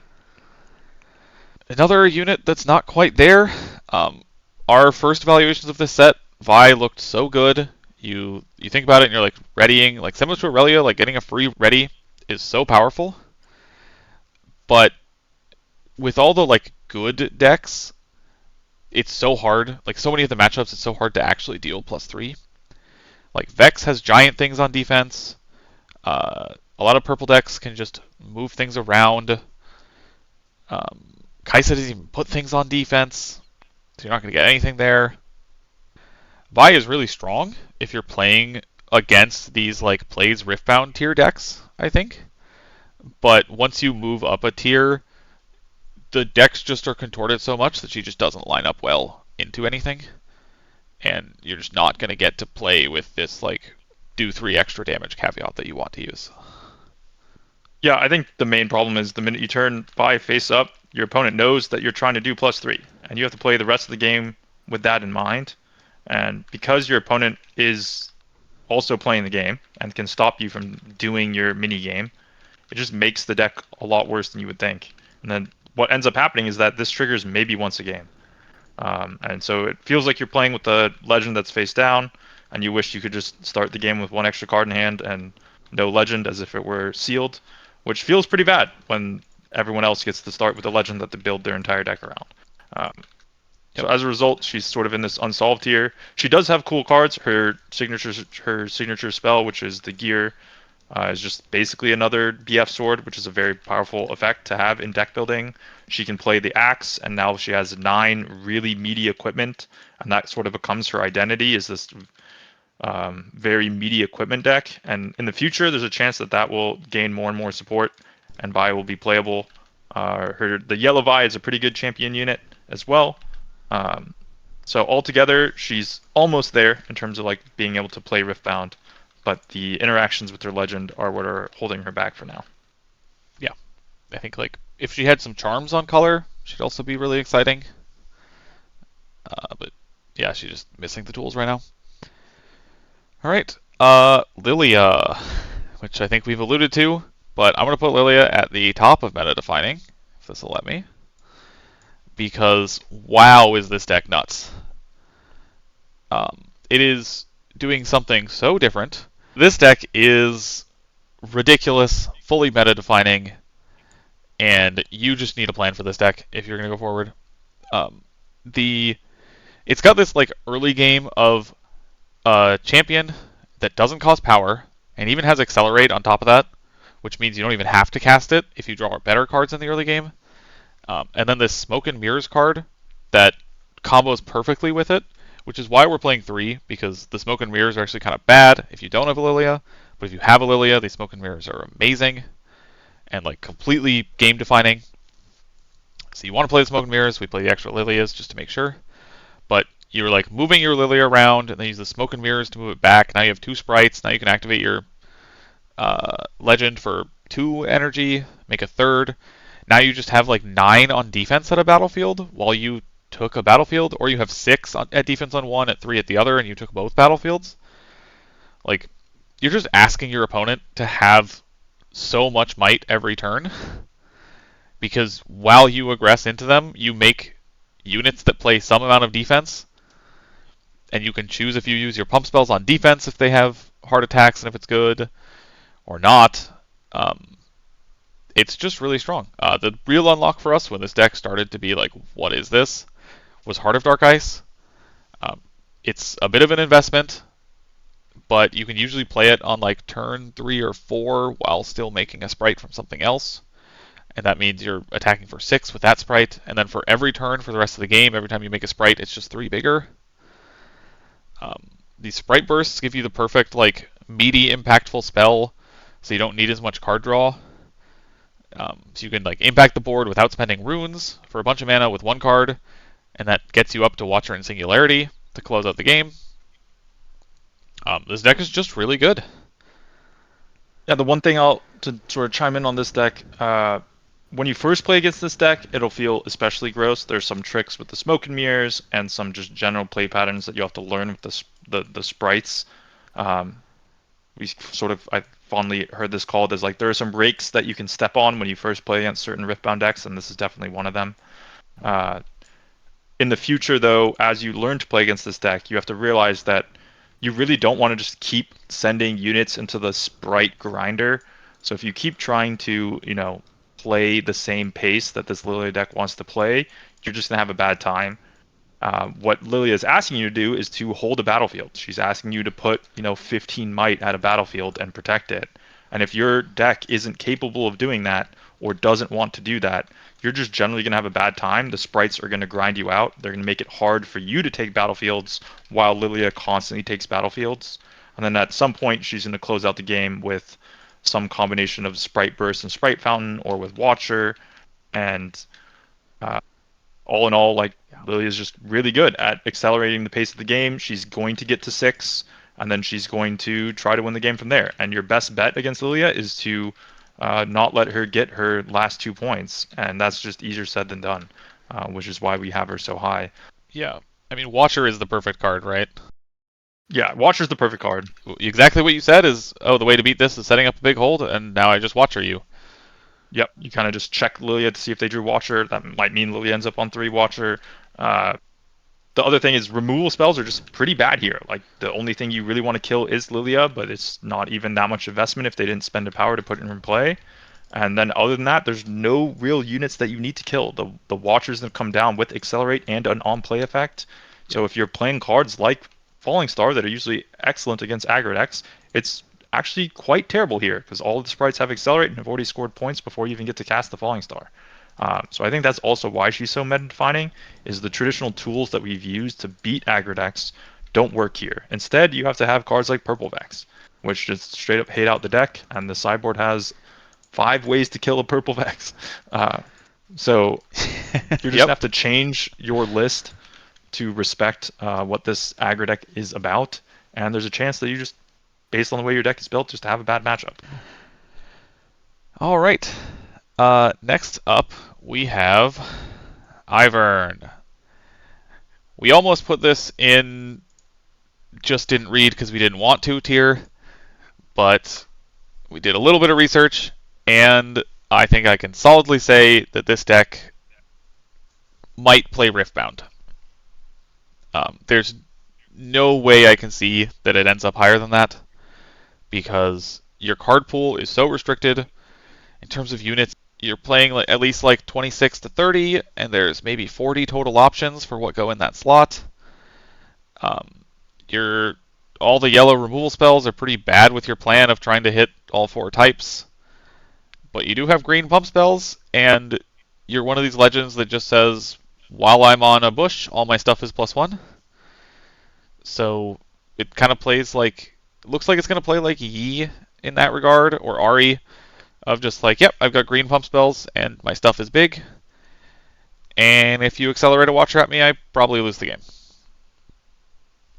Another unit that's not quite there, our first evaluations of this set, Vi looked so good. You think about it and you're like, readying, like, similar to Irelia, like, getting a free ready is so powerful. But with all the, like, good decks, it's so hard. Like, so many of the matchups, it's so hard to actually deal +3. Like, Vex has giant things on defense. A lot of purple decks can just move things around. Kai'Sa doesn't even put things on defense, so you're not going to get anything there. Vi is really strong if you're playing against these like plays Riftbound tier decks, I think. But once you move up a tier, the decks just are contorted so much that she just doesn't line up well into anything. And you're just not going to get to play with this like do 3 extra damage caveat that you want to use. Yeah, I think the main problem is the minute you turn 5 face up, your opponent knows that you're trying to do +3, and you have to play the rest of the game with that in mind. And because your opponent is also playing the game and can stop you from doing your mini game, it just makes the deck a lot worse than you would think. And then what ends up happening is that this triggers maybe once a game. And so it feels like you're playing with the legend that's face down, and you wish you could just start the game with 1 extra card in hand and no legend as if it were sealed, which feels pretty bad when everyone else gets to start with a legend that they build their entire deck around. So as a result, she's sort of in this unsolved tier. She does have cool cards. Her signature spell, which is the gear, is just basically another BF sword, which is a very powerful effect to have in deck building. She can play the axe, and now she has 9 really meaty equipment, and that sort of becomes her identity, is this very meaty equipment deck. And in the future, there's a chance that that will gain more and more support, and Vi will be playable. The yellow Vi is a pretty good champion unit as well. So altogether, she's almost there in terms of like being able to play Riftbound, but the interactions with her legend are what are holding her back for now. Yeah, I think like if she had some charms on color, she'd also be really exciting. But yeah, she's just missing the tools right now. All right, Lillia, which I think we've alluded to, but I'm gonna put Lillia at the top of meta defining, if this will let me. Because wow, is this deck nuts. It is doing something so different. This deck is ridiculous, fully meta defining, and you just need a plan for this deck if you're going to go forward. It's got this like early game of champion that doesn't cost power and even has accelerate on top of that, which means you don't even have to cast it if you draw better cards in the early game. And then this Smoke and Mirrors card that combos perfectly with it, which is why we're playing 3, because the Smoke and Mirrors are actually kind of bad if you don't have a Lillia, but if you have a Lillia, the Smoke and Mirrors are amazing and like completely game defining. So you want to play the Smoke and Mirrors, we play the extra Lillias just to make sure, but you're like moving your Lillia around and then use the Smoke and Mirrors to move it back. Now you have 2 sprites, now you can activate your legend for 2 energy, make a 3rd. Now you just have like 9 on defense at a battlefield while you took a battlefield, or you have 6 at defense on one, at 3 at the other, and you took both battlefields. Like, you're just asking your opponent to have so much might every turn, because while you aggress into them, you make units that play some amount of defense, and you can choose if you use your pump spells on defense if they have hard attacks and if it's good, or not. It's just really strong. The real unlock for us when this deck started to be like, what is this, was Heart of Dark Ice. It's a bit of an investment, but you can usually play it on like turn 3 or 4 while still making a sprite from something else. And that means you're attacking for 6 with that sprite, and then for every turn for the rest of the game, every time you make a sprite, it's just 3 bigger. These sprite bursts give you the perfect like meaty, impactful spell, so you don't need as much card draw. So you can like impact the board without spending runes for a bunch of mana with 1 card, and that gets you up to Watcher and Singularity to close out the game. This deck is just really good. Yeah, the one thing to sort of chime in on this deck, when you first play against this deck, it'll feel especially gross. There's some tricks with the Smoke and Mirrors and some just general play patterns that you have to learn with the sprites. I fondly heard this called as like there are some rakes that you can step on when you first play against certain Riftbound decks, and this is definitely one of them. In the future, though, as you learn to play against this deck, you have to realize that you really don't want to just keep sending units into the sprite grinder. So if you keep trying to, play the same pace that this Lillia deck wants to play, you're just going to have a bad time. What Lillia is asking you to do is to hold a battlefield. She's asking you to put, 15 might at a battlefield and protect it. And if your deck isn't capable of doing that or doesn't want to do that, you're just generally going to have a bad time. The sprites are going to grind you out. They're going to make it hard for you to take battlefields while Lillia constantly takes battlefields. And then at some point, she's going to close out the game with some combination of Sprite Burst and Sprite Fountain, or with Watcher. And uh, all in all, like, Lillia is just really good at accelerating the pace of the game. She's going to get to 6, and then she's going to try to win the game from there. And your best bet against Lillia is to not let her get her last 2 points, and that's just easier said than done, which is why we have her so high. Yeah, I mean, Watcher is the perfect card, right? Yeah, Watcher's the perfect card. Exactly what you said is, oh, the way to beat this is setting up a big hold, and now I just Watcher you. Yep, you kind of just check Lillia to see if they drew Watcher. That might mean Lillia ends up on 3 Watcher. The other thing is removal spells are just pretty bad here. Like, the only thing you really want to kill is Lillia, but it's not even that much investment if they didn't spend a power to put it in play. And then other than that, there's no real units that you need to kill. The Watchers that come down with Accelerate and an on-play effect. So if you're playing cards like Falling Star that are usually excellent against aggro decks, it's actually quite terrible here because all of the sprites have Accelerate and have already scored points before you even get to cast the Falling Star. So I think that's also why she's so meta-defining, is the traditional tools that we've used to beat aggro decks don't work here. Instead, you have to have cards like Purple Vex, which just straight up hate out the deck, and the sideboard has 5 ways to kill a Purple Vex. So you just have to change your list to respect what this aggro deck is about, and there's a chance that you just, based on the way your deck is built, just have a bad matchup. All right. Next up, we have Ivern. We almost put this in just didn't read because we didn't want to tier, but we did a little bit of research, and I think I can solidly say that this deck might play Riftbound. There's no way I can see that it ends up higher than that, because your card pool is so restricted in terms of units. You're playing at least like 26 to 30, and there's maybe 40 total options for what go in that slot. All the yellow removal spells are pretty bad with your plan of trying to hit all 4 types. But you do have green pump spells, and you're one of these legends that just says, while I'm on a bush, all my stuff is +1. So it kind of plays like, looks like it's going to play like Yi in that regard, or Ahri, of just like, yep, I've got green pump spells, and my stuff is big. And if you accelerate a Watcher at me, I probably lose the game.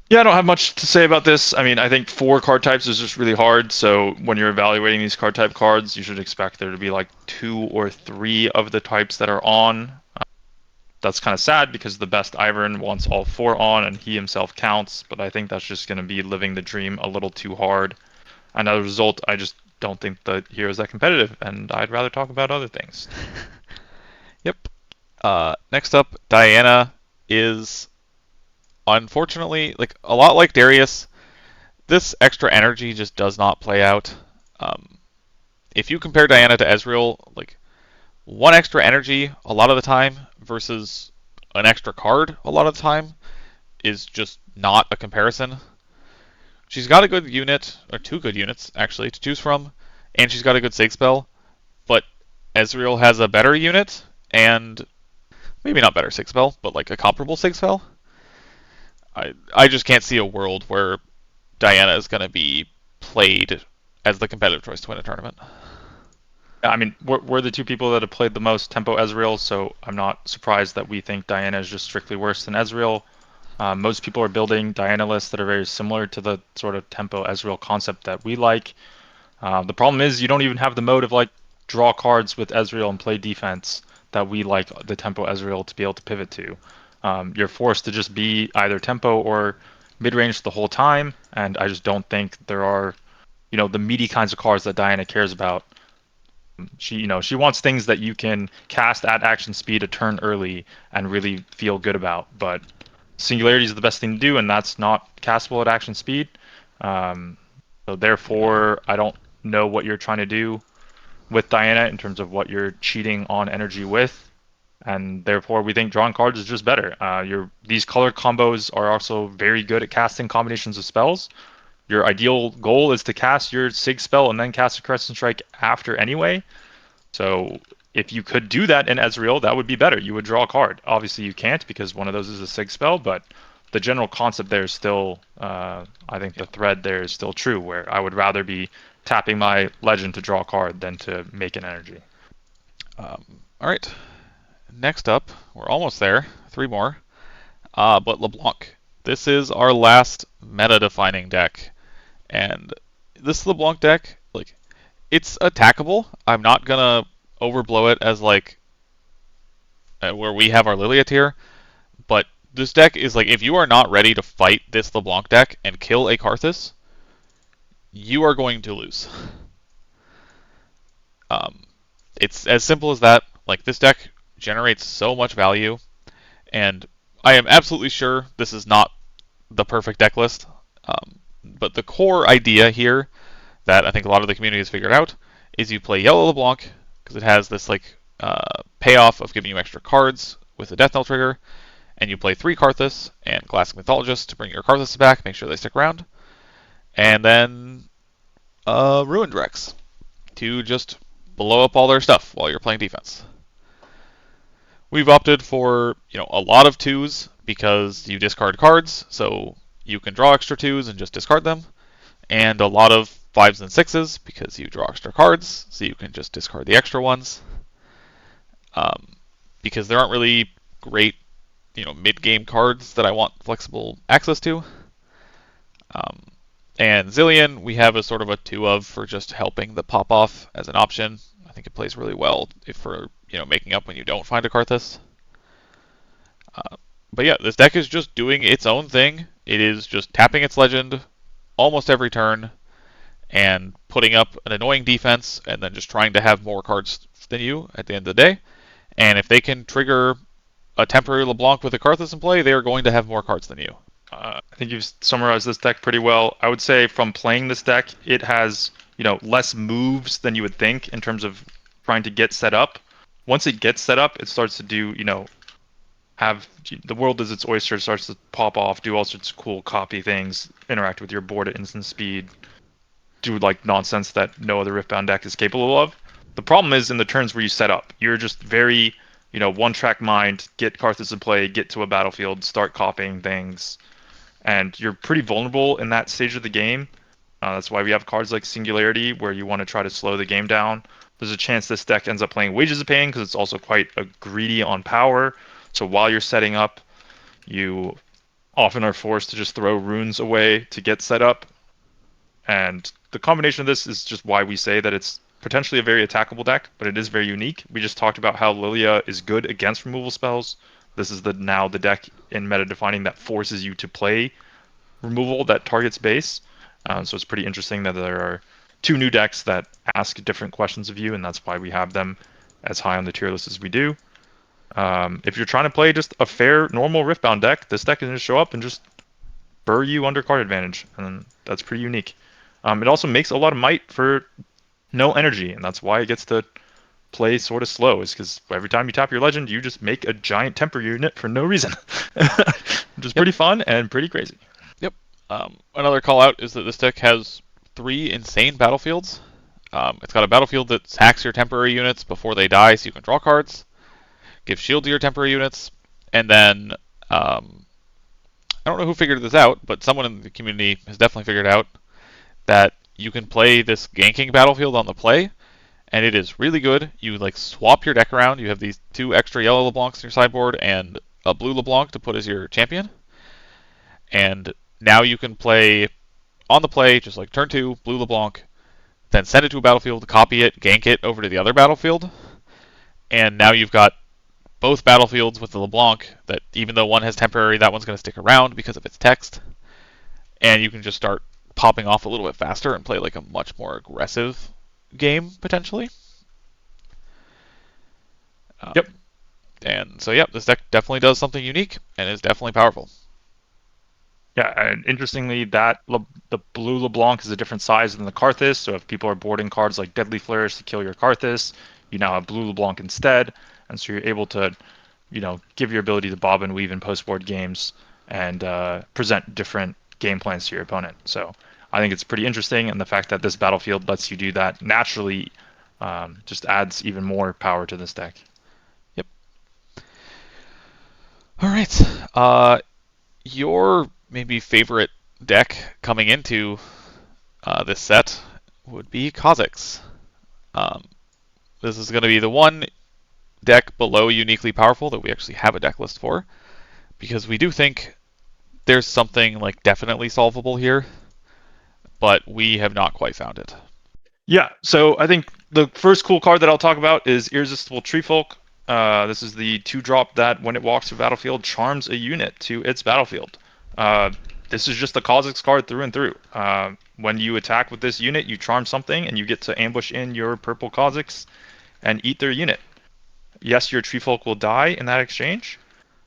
Yeah, I don't have much to say about this. I mean, I think 4 card types is just really hard. So when you're evaluating these card type cards, you should expect there to be like 2 or 3 of the types that are on. That's kind of sad because the best Ivern wants all 4 on, and he himself counts. But I think that's just going to be living the dream a little too hard. And as a result, I just don't think the hero is that competitive, and I'd rather talk about other things. Yep. Next up, Diana is, unfortunately, like a lot like Darius, this extra energy just does not play out. If you compare Diana to Ezreal, like 1 extra energy a lot of the time versus an extra card a lot of the time is just not a comparison. She's got a good unit, or 2 good units actually, to choose from, and she's got a good Sig spell, but Ezreal has a better unit, and maybe not better Sig spell, but like a comparable Sig spell. I just can't see a world where Diana is going to be played as the competitive choice to win a tournament. I mean, we're the 2 people that have played the most Tempo Ezreal, so I'm not surprised that we think Diana is just strictly worse than Ezreal. Most people are building Diana lists that are very similar to the sort of Tempo Ezreal concept that we like. The problem is you don't even have the mode of like draw cards with Ezreal and play defense that we like the Tempo Ezreal to be able to pivot to. You're forced to just be either Tempo or mid-range the whole time, and I just don't think there are, the meaty kinds of cards that Diana cares about. She wants things that you can cast at action speed a turn early and really feel good about, but Singularity is the best thing to do, and that's not castable at action speed. So therefore, I don't know what you're trying to do with Diana in terms of what you're cheating on energy with, and therefore we think drawing cards is just better. These color combos are also very good at casting combinations of spells. your ideal goal is to cast your Sig spell and then cast a Crescent Strike after anyway. So if you could do that in Ezreal, that would be better. You would draw a card. Obviously, you can't because one of those is a Sig spell, but the general concept there is still, I think the thread there is still true, where I would rather be tapping my Legend to draw a card than to make an energy. All right. Next up, we're almost there. 3 more. But LeBlanc. This is our last meta-defining deck, and this LeBlanc deck, like, it's attackable. I'm not gonna overblow it as like where we have our Lillia tier, but this deck is like if you are not ready to fight this LeBlanc deck and kill a Karthus, you are going to lose. Um, it's as simple as that. Like this deck generates so much value, and I am absolutely sure this is not the perfect deck list. But the core idea here that I think a lot of the community has figured out is you play yellow LeBlanc because it has this like payoff of giving you extra cards with the Death Knell trigger, and you play 3 Karthus and Classic Mythologist to bring your Karthus back, make sure they stick around, and then Ruined Rex to just blow up all their stuff while you're playing defense. We've opted for a lot of 2s because you discard cards, so you can draw extra 2s and just discard them, and a lot of 5s and 6s because you draw extra cards, so you can just discard the extra ones. Because there aren't really great mid-game cards that I want flexible access to. And Zillion, we have a sort of a 2 of for just helping the pop-off as an option. I think it plays really well if for making up when you don't find a Karthus. But yeah, this deck is just doing its own thing. It is just tapping its Legend almost every turn and putting up an annoying defense and then just trying to have more cards than you at the end of the day. And if they can trigger a temporary LeBlanc with a Karthus in play, they are going to have more cards than you. I think you've summarized this deck pretty well. I would say from playing this deck, it has less moves than you would think in terms of trying to get set up. Once it gets set up, it starts to do have the world is its oyster, starts to pop off, do all sorts of cool copy things, interact with your board at instant speed, do like nonsense that no other Riftbound deck is capable of. The problem is in the turns where you set up, you're just very one-track mind, get Karthus in play, get to a battlefield, start copying things, and you're pretty vulnerable in that stage of the game. That's why we have cards like Singularity, where you want to try to slow the game down. There's a chance this deck ends up playing Wages of Pain because it's also quite greedy on power. So while you're setting up, you often are forced to just throw runes away to get set up. And the combination of this is just why we say that it's potentially a very attackable deck, but it is very unique. We just talked about how Lillia is good against removal spells. This is now the deck in meta defining that forces you to play removal that targets base. So it's pretty interesting that there are 2 new decks that ask different questions of you, and that's why we have them as high on the tier list as we do. If you're trying to play just a fair, normal Riftbound deck, this deck can just show up and just burr you under card advantage, and that's pretty unique. It also makes a lot of might for no energy, and that's why it gets to play sort of slow, is because every time you tap your Legend, you just make a giant temper unit for no reason. Which is pretty fun and pretty crazy. Yep. Another call out is that this deck has 3 insane battlefields. It's got a battlefield that hacks your temporary units before they die so you can draw cards, give shield to your temporary units, and then I don't know who figured this out, but someone in the community has definitely figured out that you can play this ganking battlefield on the play, and it is really good. You like swap your deck around. You have these 2 extra yellow LeBlancs in your sideboard and a blue LeBlanc to put as your champion. And now you can play on the play, just like turn 2, blue LeBlanc, then send it to a battlefield, copy it, gank it over to the other battlefield. And now you've got both battlefields with the LeBlanc that even though one has temporary, that one's going to stick around because of its text. And you can just start popping off a little bit faster and play like a much more aggressive game, potentially. Yep. And so, yeah, this deck definitely does something unique and is definitely powerful. Yeah, and interestingly, the blue LeBlanc is a different size than the Karthus, so if people are boarding cards like Deadly Flourish to kill your Karthus, you now have blue LeBlanc instead, and so you're able to, give your ability to bob and weave in post-board games and present different game plans to your opponent. So I think it's pretty interesting, and the fact that this battlefield lets you do that naturally just adds even more power to this deck. Yep. All right. Your maybe favorite deck coming into this set would be Kha'Zix. Um, this is going to be the one deck below Uniquely Powerful that we actually have a deck list for, because we do think there's something like definitely solvable here, but we have not quite found it. Yeah, so I think the first cool card that I'll talk about is Irresistible Treefolk. This is the 2-drop that, when it walks the battlefield, charms a unit to its battlefield. This is just a Kha'Zix card through and through. When you attack with this unit, you charm something, and you get to ambush in your purple Kha'Zix and eat their unit. Yes, your Treefolk will die in that exchange.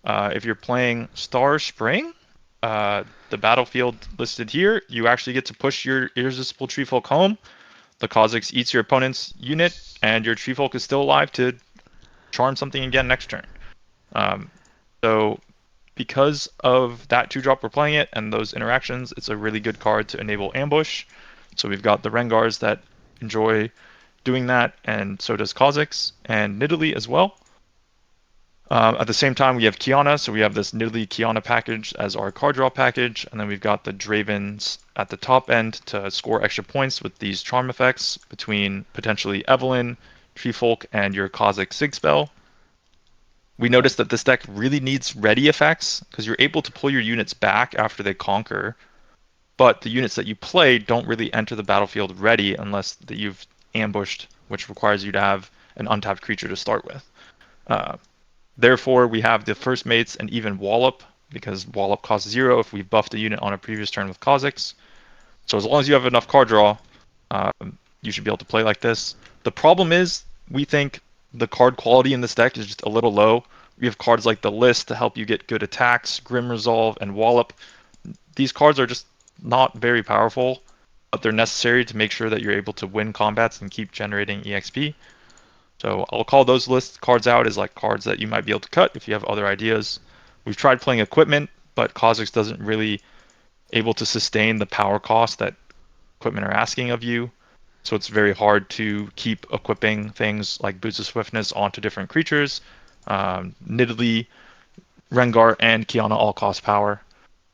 If you're playing Star Spring, the battlefield listed here, you actually get to push your Irresistible Treefolk home. The Kha'Zix eats your opponent's unit, and your Treefolk is still alive to charm something again next turn. So because of that 2-drop we're playing it and those interactions, it's a really good card to enable ambush. So we've got the Rengars that enjoy doing that, and so does Kha'Zix and Nidalee as well. At the same time, we have Qiyana, so we have this Nidalee Qiyana package as our card draw package, and then we've got the Dravens at the top end to score extra points with these charm effects between potentially Evelynn, Treefolk, and your Kha'Zix Sig spell. We noticed that this deck really needs ready effects, because you're able to pull your units back after they conquer, but the units that you play don't really enter the battlefield ready unless that you've ambushed, which requires you to have an untapped creature to start with. Therefore, we have the first mates and even Wallop, because Wallop costs 0 if we buffed a unit on a previous turn with Kha'Zix. So as long as you have enough card draw, you should be able to play like this. The problem is, we think the card quality in this deck is just a little low. We have cards like the List to help you get good attacks, Grim Resolve, and Wallop. These cards are just not very powerful, but they're necessary to make sure that you're able to win combats and keep generating EXP. So I'll call those list cards out as like cards that you might be able to cut if you have other ideas. We've tried playing equipment, but Kha'Zix doesn't really able to sustain the power cost that equipment are asking of you. So it's very hard to keep equipping things like Boots of Swiftness onto different creatures. Nidalee, Rengar, and Qiyana all cost power.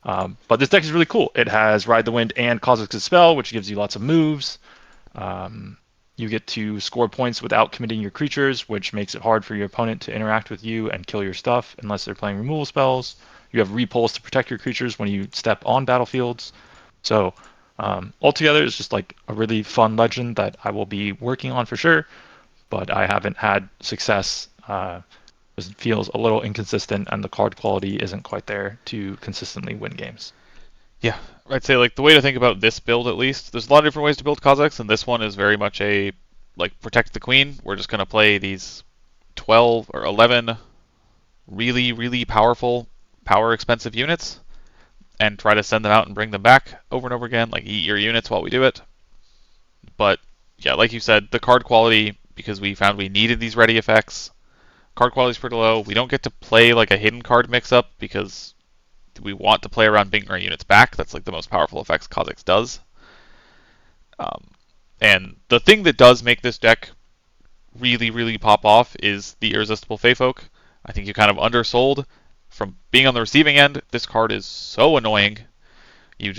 But this deck is really cool. It has Ride the Wind and Kha'Zix's spell, which gives you lots of moves. You get to score points without committing your creatures, which makes it hard for your opponent to interact with you and kill your stuff unless they're playing removal spells. You have repulse to protect your creatures when you step on battlefields. So altogether, it's just like a really fun legend that I will be working on for sure, but I haven't had success. It feels a little inconsistent, and the card quality isn't quite there to consistently win games. Yeah, I'd say like the way to think about this build at least, there's a lot of different ways to build Kha'Zix, and this one is very much a like protect the queen. We're just gonna play these 12 or 11 really, really powerful, power expensive units and try to send them out and bring them back over and over again, like eat your units while we do it. But yeah, like you said, the card quality, because we found we needed these ready effects, card quality is pretty low. We don't get to play like a hidden card mix up because we want to play around bringing our units back. That's like the most powerful effects Kha'Zix does. And the thing that does make this deck really, really pop off is the Irresistible Feyfolk. I think you kind of undersold. From being on the receiving end, this card is so annoying. You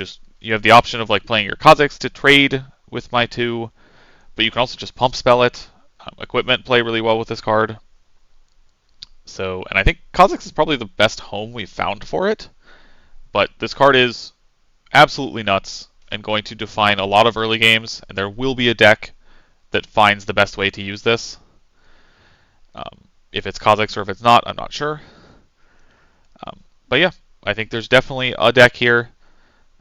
have the option of like playing your Kha'Zix to trade with my 2, but you can also just pump spell it. Equipment play really well with this card. So, and I think Kha'Zix is probably the best home we've found for it. But this card is absolutely nuts and going to define a lot of early games, and there will be a deck that finds the best way to use this. If it's Kha'Zix or if it's not, I'm not sure. But yeah, I think there's definitely a deck here,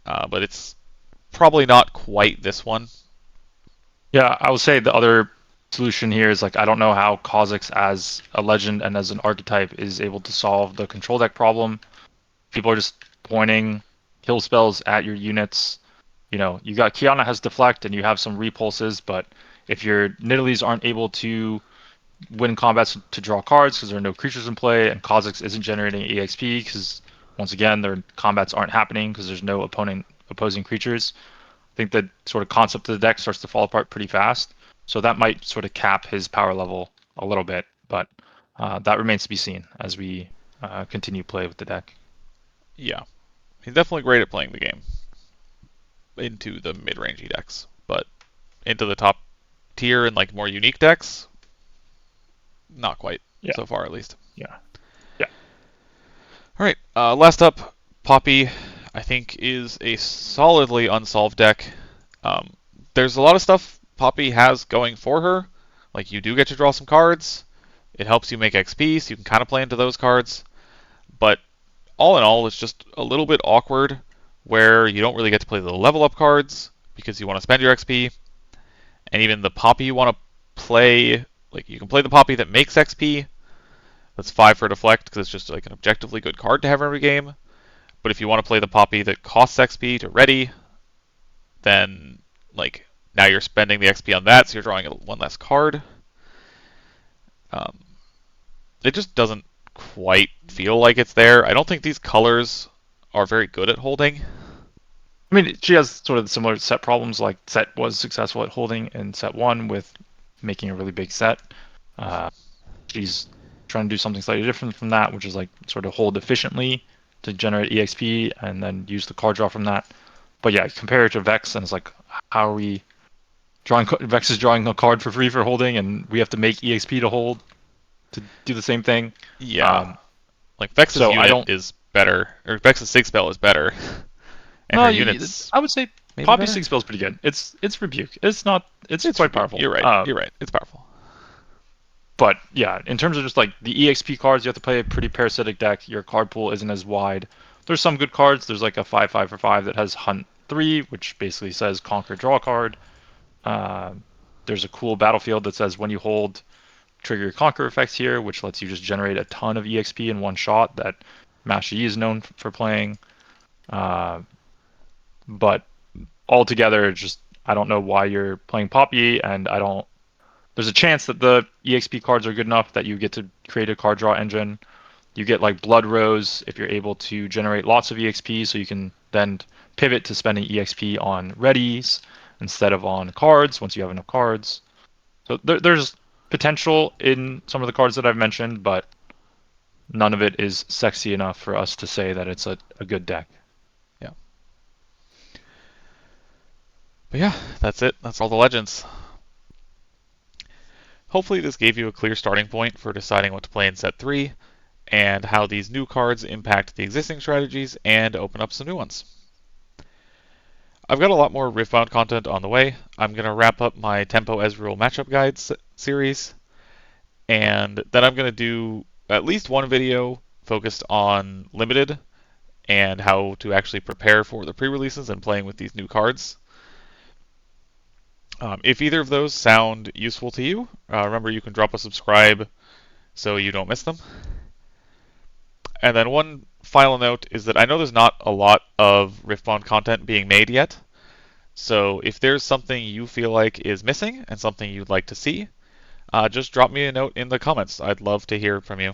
but it's probably not quite this one. Yeah, I would say the other solution here is like I don't know how Kha'Zix as a legend and as an archetype is able to solve the control deck problem. People are just pointing kill spells at your units. You know, you got Qiyana has deflect and you have some repulses, but if your Nidalees aren't able to win combats to draw cards because there are no creatures in play, and Kha'Zix isn't generating EXP because once again their combats aren't happening because there's no opposing creatures, think the sort of concept of the deck starts to fall apart pretty fast. So that might sort of cap his power level a little bit, but that remains to be seen as we continue play with the deck. Yeah, he's definitely great at playing the game into the mid-rangey decks, but into the top tier and like more unique decks, not quite Yeah. so far at least. Yeah. All right, last up, Poppy, I think is a solidly unsolved deck. There's a lot of stuff Poppy has going for her. Like you do get to draw some cards. It helps you make XP, so you can kind of play into those cards. But all in all, it's just a little bit awkward where you don't really get to play the level up cards because you want to spend your XP. And even the Poppy you want to play, like you can play the Poppy that makes XP. That's 5 for deflect because it's just like an objectively good card to have every game. But if you want to play the Poppy that costs XP to ready, then like now you're spending the XP on that, so you're drawing one less card. It just doesn't quite feel like it's there. I don't think these colors are very good at holding. I mean, she has sort of similar set problems. Like Sett was successful at holding in set 1 with making a really big set. She's trying to do something slightly different from that, which is like sort of hold efficiently to generate EXP and then use the card draw from that. But yeah, compare it to Vex, and it's like, how are we drawing? Vex is drawing a card for free for holding, and we have to make EXP to hold to do the same thing. Yeah, like Vex's So I unit don't. is better, or Vex's Sig spell is better, and No, her units I would say maybe Poppy better. Sig spell is pretty good. It's rebuke. It's not. It's quite rebuke. powerful. You're right. You're right. It's powerful. But yeah, in terms of just like the EXP cards, you have to play a pretty parasitic deck. Your card pool isn't as wide. There's some good cards. There's like a 5/5 for 5 that has Hunt 3, which basically says conquer draw a card. There's a cool battlefield that says when you hold, trigger your conquer effects here, which lets you just generate a ton of EXP in one shot that Master Yi is known for playing. But altogether, just I don't know why you're playing Poppy, and I don't. There's a chance that the EXP cards are good enough that you get to create a card draw engine. You get like Blood Rose if you're able to generate lots of EXP, so you can then pivot to spending EXP on readies instead of on cards once you have enough cards. So there's potential in some of the cards that I've mentioned, but none of it is sexy enough for us to say that it's a good deck. Yeah. But yeah, that's it. That's all the legends. Hopefully this gave you a clear starting point for deciding what to play in set 3, and how these new cards impact the existing strategies and open up some new ones. I've got a lot more Riftbound content on the way. I'm going to wrap up my Tempo Ezreal matchup guides series, and then I'm going to do at least one video focused on Limited and how to actually prepare for the pre-releases and playing with these new cards. If either of those sound useful to you, remember you can drop a subscribe so you don't miss them. And then one final note is that I know there's not a lot of Riftbound content being made yet. So if there's something you feel like is missing and something you'd like to see, just drop me a note in the comments. I'd love to hear from you.